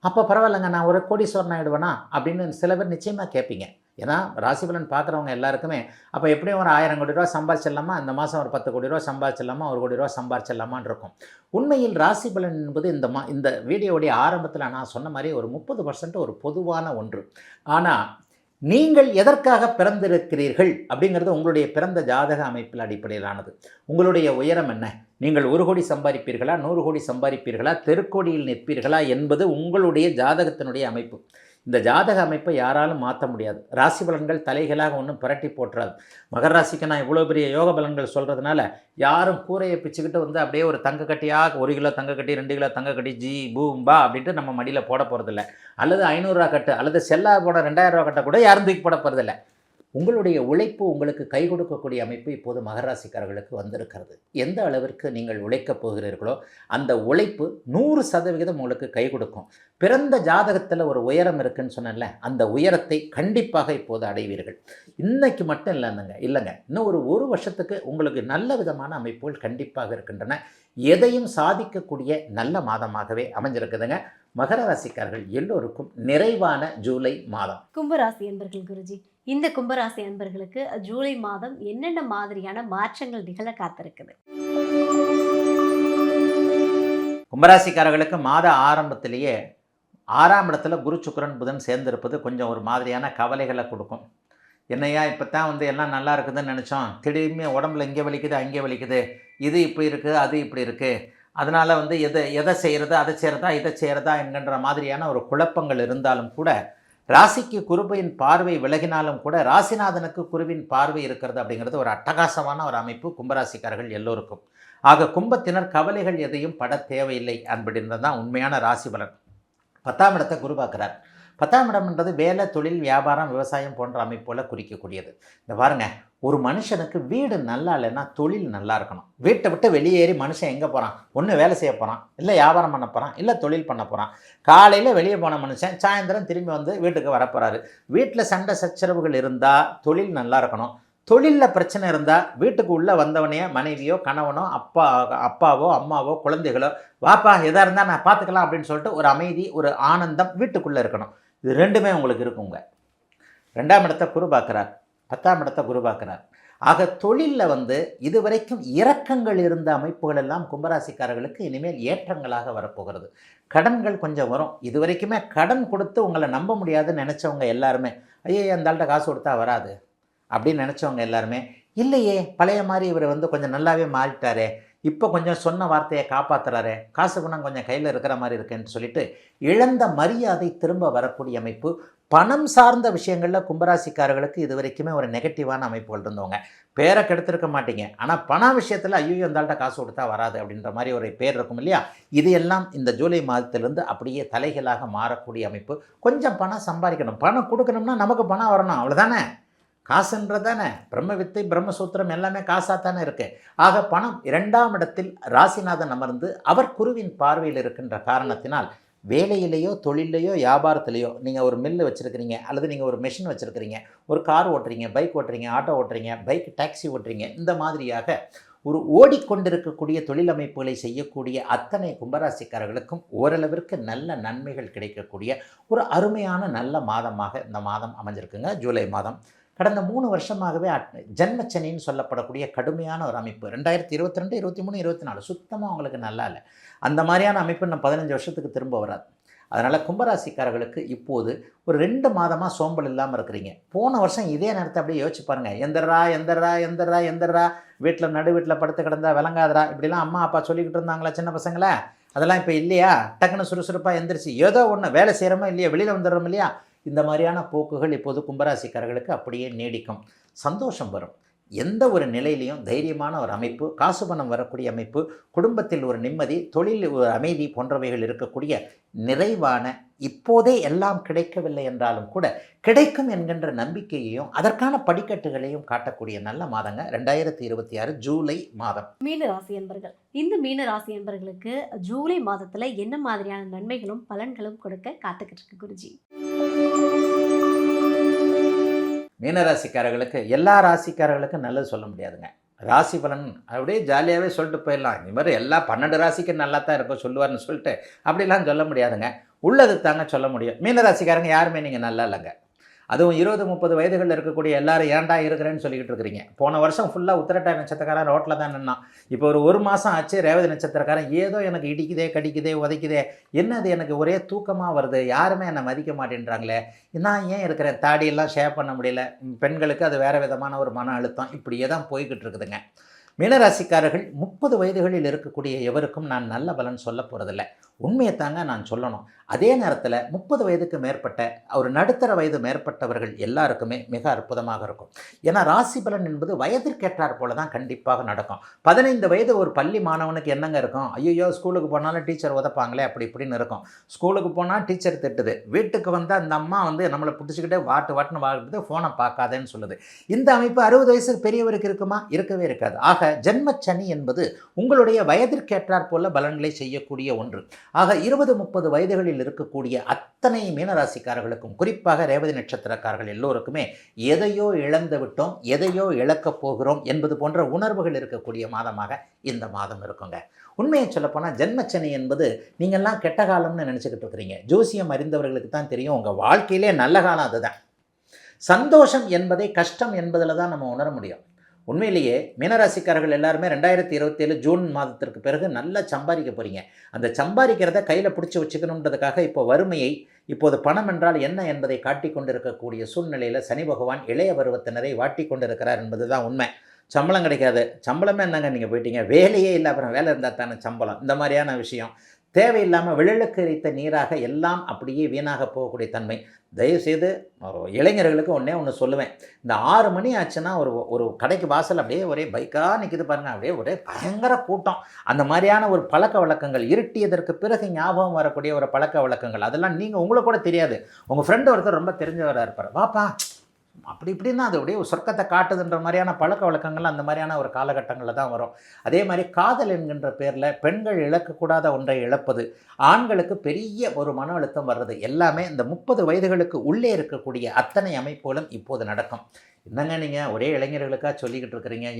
அப்போ பரவாயில்லைங்க நான் ஒரு கோடீஸ்வரன் ஆகிடுவேனா அப்படின்னு சில பேர் நிச்சயமாக கேட்பீங்க. ஏன்னா ராசிபலன் பார்க்குறவங்க எல்லாருக்குமே அப்போ எப்படியும் ஒரு 1000 கோடி ரூபா சம்பாதிச்சிடலாமா, இந்த மாதம் ஒரு 10 கோடி ரூபா சம்பாதிச்சிடலாமா, 1 கோடி ரூபா சம்பாதிச்சிடலாமான்னு இருக்கும். உண்மையில் ராசிபலன் என்பது இந்த வீடியோடைய ஆரம்பத்தில் நான் சொன்ன மாதிரி ஒரு 30% ஒரு பொதுவான ஒன்று. ஆனால் நீங்கள் எதற்காக பிறந்திருக்கிறீர்கள் அப்படிங்கிறது உங்களுடைய பிறந்த ஜாதக அமைப்பில் அடிப்படையிலானது. உங்களுடைய உயரம் என்ன, நீங்கள் 1 கோடி சம்பாதிப்பீர்களா, 100 கோடி சம்பாதிப்பீர்களா, தெருக்கோடியில் நிற்பீர்களா என்பது உங்களுடைய ஜாதகத்தினுடைய அமைப்பு. இந்த ஜாதக அமைப்பை யாராலும் மாற்ற முடியாது. ராசி பலன்கள் தலைகளாக ஒன்றும் புரட்டி போட்டுறாது. மகர ராசிக்கு நான் இவ்வளோ பெரிய யோக பலன்கள் சொல்கிறதுனால யாரும் கூரையை பிச்சுக்கிட்டு வந்து அப்படியே ஒரு தங்க கட்டியாக 1 கிலோ தங்க கட்டி 2 கிலோ தங்க கட்டி ஜி பூம்பா அப்படின்ட்டு நம்ம மடியில் போட போகிறதில்ல. அல்லது 500 ரூபா கட்டு அல்லது செல்லா போட 2000 ரூபா கட்டை கூட யாரும் தூக்கி போட போகிறதில்ல. உங்களுடைய உழைப்பு உங்களுக்கு கை கொடுக்கக்கூடிய அமைப்பு இப்போது மகர ராசிக்காரர்களுக்கு வந்திருக்கிறது. எந்த அளவிற்கு நீங்கள் உழைக்கப் போகிறீர்களோ அந்த உழைப்பு 100% உங்களுக்கு கை கொடுக்கும். பிறந்த ஜாதகத்தில் ஒரு உயரம் இருக்குன்னு சொன்னேன்ல, அந்த உயரத்தை கண்டிப்பாக இப்போது அடைவீர்கள். இன்னைக்கு மட்டும் இல்லைங்க இன்னும் ஒரு வருஷத்துக்கு உங்களுக்கு நல்ல விதமான அமைப்புகள் கண்டிப்பாக இருக்கின்றன. எதையும் சாதிக்கக்கூடிய நல்ல மாதமாகவே அமைஞ்சிருக்குதுங்க. மகர ராசிக்காரர்கள் எல்லோருக்கும் நிறைவான ஜூலை மாதம். கும்பராசி அன்பர்கள் குருஜி, இந்த கும்பராசி அன்பர்களுக்கு ஜூலை மாதம் என்னென்ன மாதிரியான மாற்றங்கள் நிகழ காத்திருக்குது? கும்பராசிக்காரர்களுக்கு மாத ஆரம்பத்திலேயே 6ஆம் இடத்துல குரு சுக்கிரன் புதன் சேர்ந்திருப்பது கொஞ்சம் ஒரு மாதிரியான கவலைகளை கொடுக்கும். என்னையா இப்போ தான் வந்து எல்லாம் நல்லா இருக்குதுன்னு நினச்சோம், திடீர்னு உடம்புல இங்கே வலிக்குது அங்கே வலிக்குது, இது இப்படி இருக்குது அது இப்படி இருக்குது, அதனால் வந்து எதை செய்கிறதா அதை செய்கிறதா இதை செய்கிறதா என்கின்ற மாதிரியான ஒரு குழப்பங்கள் இருந்தாலும் கூட, ராசிக்கு குருவின் பார்வை விலகினாலும் கூட ராசிநாதனுக்கு குருவின் பார்வை இருக்கிறது அப்படிங்கிறது ஒரு அட்டகாசமான ஒரு அமைப்பு கும்பராசிக்காரர்கள் எல்லோருக்கும். ஆக கும்பத்தினர் கவலைகள் எதையும் பட தேவையில்லை அப்படின்றது தான் உண்மையான ராசி பலன். 10ஆம் இடத்தை குரு பார்க்குறார். 10ஆம் இடம்ன்றது வேலை தொழில் வியாபாரம் விவசாயம் போன்ற அமைப்போல குறிக்கக்கூடியது. இந்த பாருங்க, ஒரு மனுஷனுக்கு வீடு நல்லா இல்லைன்னா தொழில் நல்லா இருக்கணும். வீட்டை விட்டு வெளியேறி மனுஷன் எங்கே போகிறான், ஒன்று வேலை செய்ய போகிறான், இல்லை வியாபாரம் பண்ண போகிறான், இல்லை தொழில் பண்ண போகிறான். காலையில் வெளியே போன மனுஷன் சாயந்தரம் திரும்பி வந்து வீட்டுக்கு வரப்போகிறாரு. வீட்டில் சண்டை சச்சரவுகள் இருந்தால் தொழில் நல்லா இருக்கணும். தொழிலில் பிரச்சனை இருந்தால் வீட்டுக்கு உள்ளே வந்தவனையே மனைவியோ கணவனோ அப்பாவோ அம்மாவோ குழந்தைகளோ வாப்பா எதாக இருந்தால் நான் பார்த்துக்கலாம் அப்படின்னு சொல்லிட்டு ஒரு அமைதி ஒரு ஆனந்தம் வீட்டுக்குள்ளே இருக்கணும். இது ரெண்டுமே உங்களுக்கு இருக்குங்க. 2ஆம் இடத்தை குரு பார்க்குறார், 10ஆம் இடத்தை குரு பார்க்குறார். ஆக தொழிலில் வந்து இதுவரைக்கும் இறக்கங்கள் இருந்த அமைப்புகள் எல்லாம் கும்பராசிக்காரர்களுக்கு இனிமேல் ஏற்றங்களாக வரப்போகிறது. கடன்கள் கொஞ்சம் வரும். இது வரைக்குமே கடன் கொடுத்து உங்களை நம்ப முடியாதுன்னு நினச்சவங்க எல்லாருமே, ஐயோ அந்த ஆள்கிட்ட காசு கொடுத்தா வராது அப்படின்னு நினச்சவங்க எல்லாருமே, இல்லையே பழைய மாதிரி இவர் வந்து கொஞ்சம் நல்லாவே மாறிட்டாரே, இப்போ கொஞ்சம் சொன்ன வார்த்தையை காப்பாற்றுறாரு, காசு குணம் கொஞ்சம் கையில் இருக்கிற மாதிரி இருக்குன்னு சொல்லிட்டு இழந்த மரியாதை திரும்ப வரக்கூடிய அமைப்பு. பணம் சார்ந்த விஷயங்களில் கும்பராசிக்காரர்களுக்கு இது வரைக்குமே ஒரு நெகட்டிவான அமைப்புகள் இருந்தவங்க பேரை கெடுத்திருக்க மாட்டீங்க. ஆனால் பண விஷயத்தில் ஐயோ இருந்தால்கிட்ட காசு கொடுத்தா வராது அப்படின்ற மாதிரி ஒரு பேர் இருக்கும் இல்லையா, இது எல்லாம் இந்த ஜூலை மாதத்திலிருந்து அப்படியே தலைகளாக மாறக்கூடிய அமைப்பு. கொஞ்சம் பணம் சம்பாதிக்கணும், பணம் கொடுக்கணும்னா நமக்கு பணம் வரணும், அவ்வளோதானே. காசுன்றது தானே, பிரம்ம வித்தை பிரம்மசூத்திரம் எல்லாமே காசாக தானே இருக்குது. ஆக பணம் 2ஆம் இடத்தில் ராசிநாதன் அமர்ந்து அவர் குருவின் பார்வையில் இருக்கின்ற காரணத்தினால் வேலையிலேயோ தொழிலையோ வியாபாரத்திலேயோ, நீங்கள் ஒரு மில்லு வச்சுருக்கிறீங்க, அல்லது நீங்கள் ஒரு மெஷின் வச்சுருக்கிறீங்க, ஒரு கார் ஓட்டுறீங்க, பைக் ஓட்டுறீங்க, ஆட்டோ ஓட்டுறீங்க, பைக் டாக்ஸி ஓட்டுறீங்க, இந்த மாதிரியாக ஒரு ஓடிக்கொண்டிருக்கக்கூடிய தொழிலமைப்புகளை செய்யக்கூடிய அத்தனை கும்பராசிக்காரர்களுக்கும் ஓரளவிற்கு நல்ல நன்மைகள் கிடைக்கக்கூடிய ஒரு அருமையான நல்ல மாதமாக இந்த மாதம் அமைஞ்சிருக்குங்க. ஜூலை மாதம் கடந்த 3 வருஷமாகவே ஜென்மச்சனின்னு சொல்லப்படக்கூடிய கடுமையான ஒரு அமைப்பு. 2022, 23, 24 சுத்தமாக அவங்களுக்கு நல்லா இல்லை. அந்த மாதிரியான அமைப்பு இன்னும் 15 வருஷத்துக்கு திரும்ப வராது. அதனால் கும்பராசிக்காரர்களுக்கு இப்போது ஒரு 2 மாதமாக சோம்பல் இல்லாமல் இருக்கிறீங்க. போன வருஷம் இதே நேரத்தை அப்படியே யோசிச்சு பாருங்கள். எந்தரா வீட்டில் நடு வீட்டில் படுத்து கிடந்தா விளங்காதரா இப்படிலாம் அம்மா அப்பா சொல்லிக்கிட்டு இருந்தாங்களா சின்ன பசங்களா, அதெல்லாம் இப்போ இல்லையா? டக்குன்னு சுறுசுறுப்பாக எந்திரிச்சு ஏதோ ஒன்று வேலை செய்கிறோமோ இல்லையா, வெளியில் வந்துடுறோம் இல்லையா, இந்த மாதிரியான போக்குகள் இப்போது கும்பராசிக்காரர்களுக்கு அப்படியே நீடிக்கும். சந்தோஷம் வரும். எந்த ஒரு நிலையிலையும் தைரியமான ஒரு அமைப்பு, காசு பணம் வரக்கூடிய அமைப்பு, குடும்பத்தில் ஒரு நிம்மதி, தொழில் ஒரு அமைதி போன்றவைகள் இருக்கக்கூடிய நிறைவான, இப்போதே எல்லாம் கிடைக்கவில்லை என்றாலும் கூட கிடைக்கும் என்கின்ற நம்பிக்கையையும் அதற்கான படிக்கட்டுகளையும் காட்டக்கூடிய நல்ல மாதங்க 2026 ஜூலை மாதம். மீன ராசி என்பர்கள், இந்த மீன ராசி என்பர்களுக்கு ஜூலை மாதத்துல என்ன மாதிரியான நன்மைகளும் பலன்களும் கொடுக்க காத்துக்கிட்டு இருக்கு குருஜி? மீனராசிக்காரர்களுக்கு எல்லா ராசிக்காரர்களுக்கும் நல்லது சொல்ல முடியாதுங்க. ராசி பலன் அப்படியே ஜாலியாகவே சொல்லிட்டு போயிடலாம். இந்த மாதிரி எல்லா 12 ராசிக்கு நல்லா தான் இருக்கும் சொல்லுவார்னு சொல்லிட்டு அப்படிலாம் சொல்ல முடியாதுங்க. உள்ளது தாங்க சொல்ல முடியும். மீனராசிக்காரங்க யாருமே நீங்கள் நல்லா இல்லைங்க. அதுவும் 20-30 வயதுகளில் இருக்கக்கூடிய எல்லாரும் ஏன்டா இருக்கிறேன்னு சொல்லிக்கிட்டு இருக்கிறீங்க. போன வருஷம் ஃபுல்லாக உத்திரட்டாதி நட்சத்திரக்காரன் ரோட்டில் தான் நின்னான். இப்போ ஒரு மாதம் ஆச்சு ரேவதி நட்சத்திரக்காரன் ஏதோ எனக்கு இடிக்குதே கடிக்குதே உதைக்குதே, என்னது எனக்கு ஒரே தூக்கமாக வருது, யாருமே என்னை மதிக்க மாட்டேன்றாங்களே, நான் ஏன் இருக்கிறேன், தாடியெல்லாம் ஷேர் பண்ண முடியல, பெண்களுக்கு அது வேறு விதமான ஒரு மன அழுத்தம், இப்படியே தான் போய்கிட்டு இருக்குதுங்க. மீனராசிக்காரர்கள் 30 வயதுகளில் இருக்கக்கூடிய எவருக்கும் நான் நல்ல பலன் சொல்ல போகிறதில்ல. உண்மையை தாங்க நான் சொல்லணும். அதே நேரத்தில் 30 வயதுக்கு மேற்பட்ட ஒரு நடுத்தர வயது மேற்பட்டவர்கள் எல்லாருக்குமே மிக அற்புதமாக இருக்கும். ஏன்னா ராசி பலன் என்பது வயதிற்கேற்றார் போல தான் கண்டிப்பாக நடக்கும். 15 வயது ஒரு பள்ளி மாணவனுக்கு என்னங்க இருக்கும், ஐயோ ஸ்கூலுக்கு போனாலும் டீச்சர் உதப்பாங்களே அப்படி இப்படின்னு இருக்கும். ஸ்கூலுக்கு போனால் டீச்சர் திட்டுது, வீட்டுக்கு வந்தால் அந்த அம்மா வந்து நம்மளை பிடிச்சிக்கிட்டே வாட்டுன்னு வாழ்றது, ஃபோனை பார்க்காதேன்னு சொல்லுது. இந்த அமைப்பு 60 வயசு பெரியவருக்கு இருக்குமா? இருக்கவே இருக்காது. ஆக ஜென்மச்சனி என்பது உங்களுடைய வயதிற்கேற்றார் போல பலன்களை செய்யக்கூடிய ஒன்று. ஆக 20-30 வயதுகளில் இருக்கக்கூடிய அத்தனை மீனராசிக்காரர்களுக்கும், குறிப்பாக ரேவதி நட்சத்திரக்காரர்கள் எல்லோருக்குமே எதையோ இழந்து விட்டோம், எதையோ இழக்கப் போகிறோம் என்பது போன்ற உணர்வுகள் இருக்கக்கூடிய மாதமாக இந்த மாதம் இருக்குங்க. உண்மையை சொல்லப்போனால் ஜென்மச்சனி என்பது நீங்கள்லாம் கெட்ட காலம்னு நினச்சிக்கிட்டு இருக்கிறீங்க. ஜோசியம் அறிந்தவர்களுக்கு தான் தெரியும், உங்கள் வாழ்க்கையிலே நல்ல காலம் அதுதான். சந்தோஷம் என்பதை கஷ்டம் என்பதில் தான் நம்ம உணர முடியும். உண்மையிலேயே மீனராசிக்காரர்கள் எல்லாருமே 2027 ஜூன் மாதத்திற்கு பிறகு நல்லா சம்பாதிக்க போகிறீங்க. அந்த சம்பாதிக்கிறத கையில் பிடிச்சி வச்சுக்கணுன்றதுக்காக இப்போ வறுமையை, இப்போது பணம் என்றால் என்ன என்பதை காட்டிக் கொண்டிருக்கக்கூடிய சூழ்நிலையில் சனி பகவான் இளைய பருவத்தினரை வாட்டி கொண்டிருக்கிறார் என்பது தான் உண்மை. சம்பளம் கிடைக்காது, சம்பளமே என்னங்க நீங்கள் போயிட்டீங்க, வேலையே இல்லை, அப்புறம் வேலை இருந்தால் தானே சம்பளம், இந்த மாதிரியான விஷயம் தேவையில்லாமல் விழலுக்கு இறைத்த நீராக எல்லாம் அப்படியே வீணாக போகக்கூடிய தன்மை. தயவுசெய்து இளைஞர்களுக்கு ஒன்று சொல்லுவேன், இந்த 6 மணி ஆச்சுன்னா ஒரு கடைக்கு வாசல் அப்படியே ஒரே பைக்காக நிற்கிது பாருங்கள், அப்படியே ஒரே பயங்கர கூட்டம். அந்த மாதிரியான ஒரு பழக்க வழக்கங்கள், இருட்டியதற்கு பிறகு ஞாபகம் வரக்கூடிய ஒரு பழக்க வழக்கங்கள், அதெல்லாம் நீங்கள் உங்களுக்கு கூட தெரியாது. உங்கள் ஃப்ரெண்டு ஒருத்தர் ரொம்ப தெரிஞ்சவராக இருப்பார், வாப்பா அப்படி இப்படின்னா அது அப்படியே சொர்க்கத்தை காட்டுதுன்ற மாதிரியான பழக்க வழக்கங்கள் அந்த மாதிரியான ஒரு காலகட்டங்களில் தான் வரும். அதே மாதிரி காதல் என்கின்ற பேரில் பெண்கள் இழக்கக்கூடாத ஒன்றை இழப்பது, ஆண்களுக்கு பெரிய ஒரு மன அழுத்தம் வர்றது, எல்லாமே இந்த 30 வயதுகளுக்கு உள்ளே இருக்கக்கூடிய அத்தனை அமைப்புகளும் இப்போது நடக்கும். என்னங்க நீங்கள் ஒரே இளைஞர்களுக்காக சொல்லிக்கிட்டு இருக்கிறீங்க,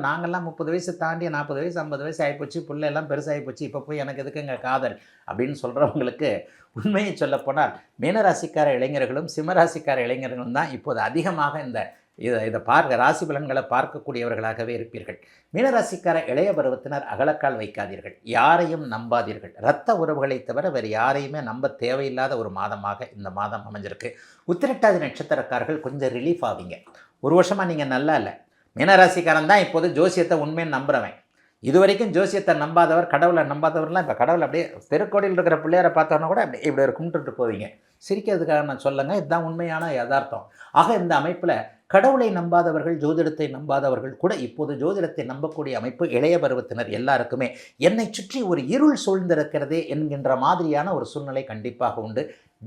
நாங்கள்லாம் 30 வயசு தாண்டி 40 வயசு 50 வயசு ஆகிப்போச்சு, பிள்ளை எல்லாம் பெருசாகி போச்சு, இப்போ போய் எனக்கு எதுக்குங்க காதல் அப்படின்னு சொல்கிறவங்களுக்கு உண்மையை சொல்லப்போனால் மீனராசிக்கார இளைஞர்களும் சிம்மராசிக்கார இளைஞர்களும் தான் இப்போது அதிகமாக இந்த இதை பார்க்க ராசி பலன்களை பார்க்கக்கூடியவர்களாகவே இருப்பீர்கள். மீனராசிக்கார இளைய பருவத்தினர் அகலக்கால் வைக்காதீர்கள், யாரையும் நம்பாதீர்கள். இரத்த உறவுகளை தவிர வேறு யாரையுமே நம்ப தேவையில்லாத ஒரு மாதமாக இந்த மாதம் அமைஞ்சிருக்கு. உத்திரட்டாதி நட்சத்திரக்காரர்கள் கொஞ்சம் ரிலீஃப் ஆவீங்க. ஒரு வருஷமாக நீங்கள் நல்லா இல்லை. மீனராசிக்காரன் தான் இப்போது ஜோசியத்தை உண்மையை நம்புகிறவன். இது வரைக்கும் ஜோசியத்தை நம்பாதவர், கடவுளை நம்பாதவர்லாம் இப்போ கடவுள் அப்படியே தெருக்கோடியில் இருக்கிற பிள்ளையாரை பார்த்தோன்னா கூட அப்படி இப்படி கும்பிட்டுட்டு போவீங்க. சிரிக்கிறதுக்காக நான் சொல்லுங்க, இதுதான் உண்மையான யதார்த்தம். ஆக இந்த அமைப்பில் கடவுளை நம்பாதவர்கள், ஜோதிடத்தை நம்பாதவர்கள் கூட இப்போது ஜோதிடத்தை நம்பக்கூடிய அமைப்பு இளைய பருவத்தினர் எல்லாருக்குமே என்னை சுற்றி ஒரு இருள் சூழ்ந்திருக்கிறதே என்கின்ற மாதிரியான ஒரு சூழ்நிலை கண்டிப்பாக உண்டு.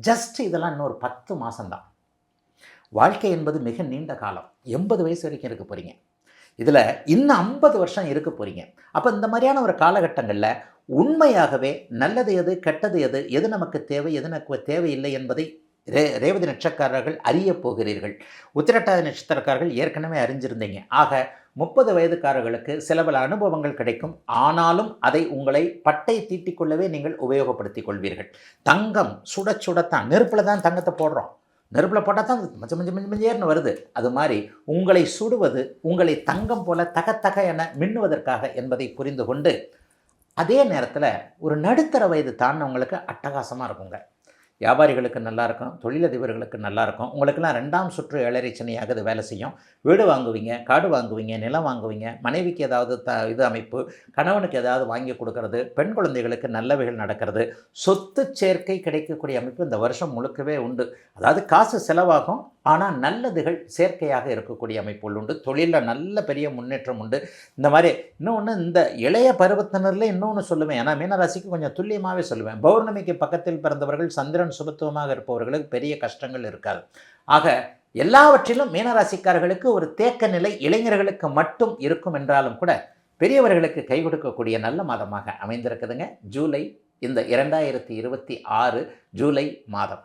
ஜஸ்ட் இதெல்லாம் இன்னொரு 10 மாதம்தான். வாழ்க்கை என்பது மிக நீண்ட காலம். 80 வயசு வரைக்கும் இருக்க போகிறீங்க. இதில் இன்னும் 50 வருஷம் இருக்க போகிறீங்க. அப்போ இந்த மாதிரியான ஒரு காலகட்டங்களில் உண்மையாகவே நல்லது எது, கெட்டது எது, எது நமக்கு தேவை, எது நமக்கு தேவையில்லை என்பதை ரேவதி நட்சத்திரக்காரர்கள் அறிய போகிறீர்கள். உத்திரட்டாதி நட்சத்திரக்காரர்கள் ஏற்கனவே அறிஞ்சிருந்தீங்க. ஆக 30 வயதுக்காரர்களுக்கு சில பல அனுபவங்கள் கிடைக்கும். ஆனாலும் அதை உங்களை பட்டை தீட்டிக்கொள்ளவே நீங்கள் உபயோகப்படுத்திக் கொள்வீர்கள். தங்கம் சுட சுடத்தான், நெருப்பில் தான் தங்கத்தை போடுறோம். நெருப்பில் போட்டால் தான் மஞ்சேர்னு வருது. அது மாதிரி உங்களை சுடுவது உங்களை தங்கம் போல தக என மின்னுவதற்காக என்பதை புரிந்து கொண்டு, அதே நேரத்தில் ஒரு நடுத்தர வயது தாண்டினவங்களுக்கு அட்டகாசமாக இருக்குங்க. வியாபாரிகளுக்கு நல்லாயிருக்கும், தொழிலதிபர்களுக்கு நல்லாயிருக்கும். உங்களுக்கெல்லாம் 2ஆம் சுற்று ஏழரை சனியாக அது வேலை செய்யும். வீடு வாங்குவீங்க, காடு வாங்குவீங்க, நிலம் வாங்குவீங்க, மனைவிக்கு ஏதாவது இது அமைப்பு, கணவனுக்கு ஏதாவது வாங்கி கொடுக்கறது, பெண் குழந்தைகளுக்கு நல்லவைகள் நடக்கிறது, சொத்து சேர்க்கை கிடைக்கக்கூடிய அமைப்பு இந்த வருஷம் முழுக்கவே உண்டு. அதாவது காசு செலவாகும், ஆனால் நல்லதுகள் சேர்க்கையாக இருக்கக்கூடிய அமைப்புகள் உண்டு. தொழிலில் நல்ல பெரிய முன்னேற்றம் உண்டு. இந்த மாதிரி இன்னொன்று, இந்த இளைய பருவத்தினரில் இன்னொன்று சொல்லுவேன். ஏன்னா மீனராசிக்கு கொஞ்சம் துல்லியமாகவே சொல்லுவேன். பௌர்ணமிக்கு பக்கத்தில் பிறந்தவர்கள், சந்திரன் சுபத்துவமாக இருப்பவர்களுக்கு பெரிய கஷ்டங்கள் இருக்காது. ஆக எல்லாவற்றிலும் மீனராசிக்காரர்களுக்கு ஒரு தேக்க நிலை இளைஞர்களுக்கு மட்டும் இருக்கும் என்றாலும் கூட பெரியவர்களுக்கு கை கொடுக்கக்கூடிய நல்ல மாதமாக அமைந்திருக்குதுங்க ஜூலை, இந்த 2026 ஜூலை மாதம்.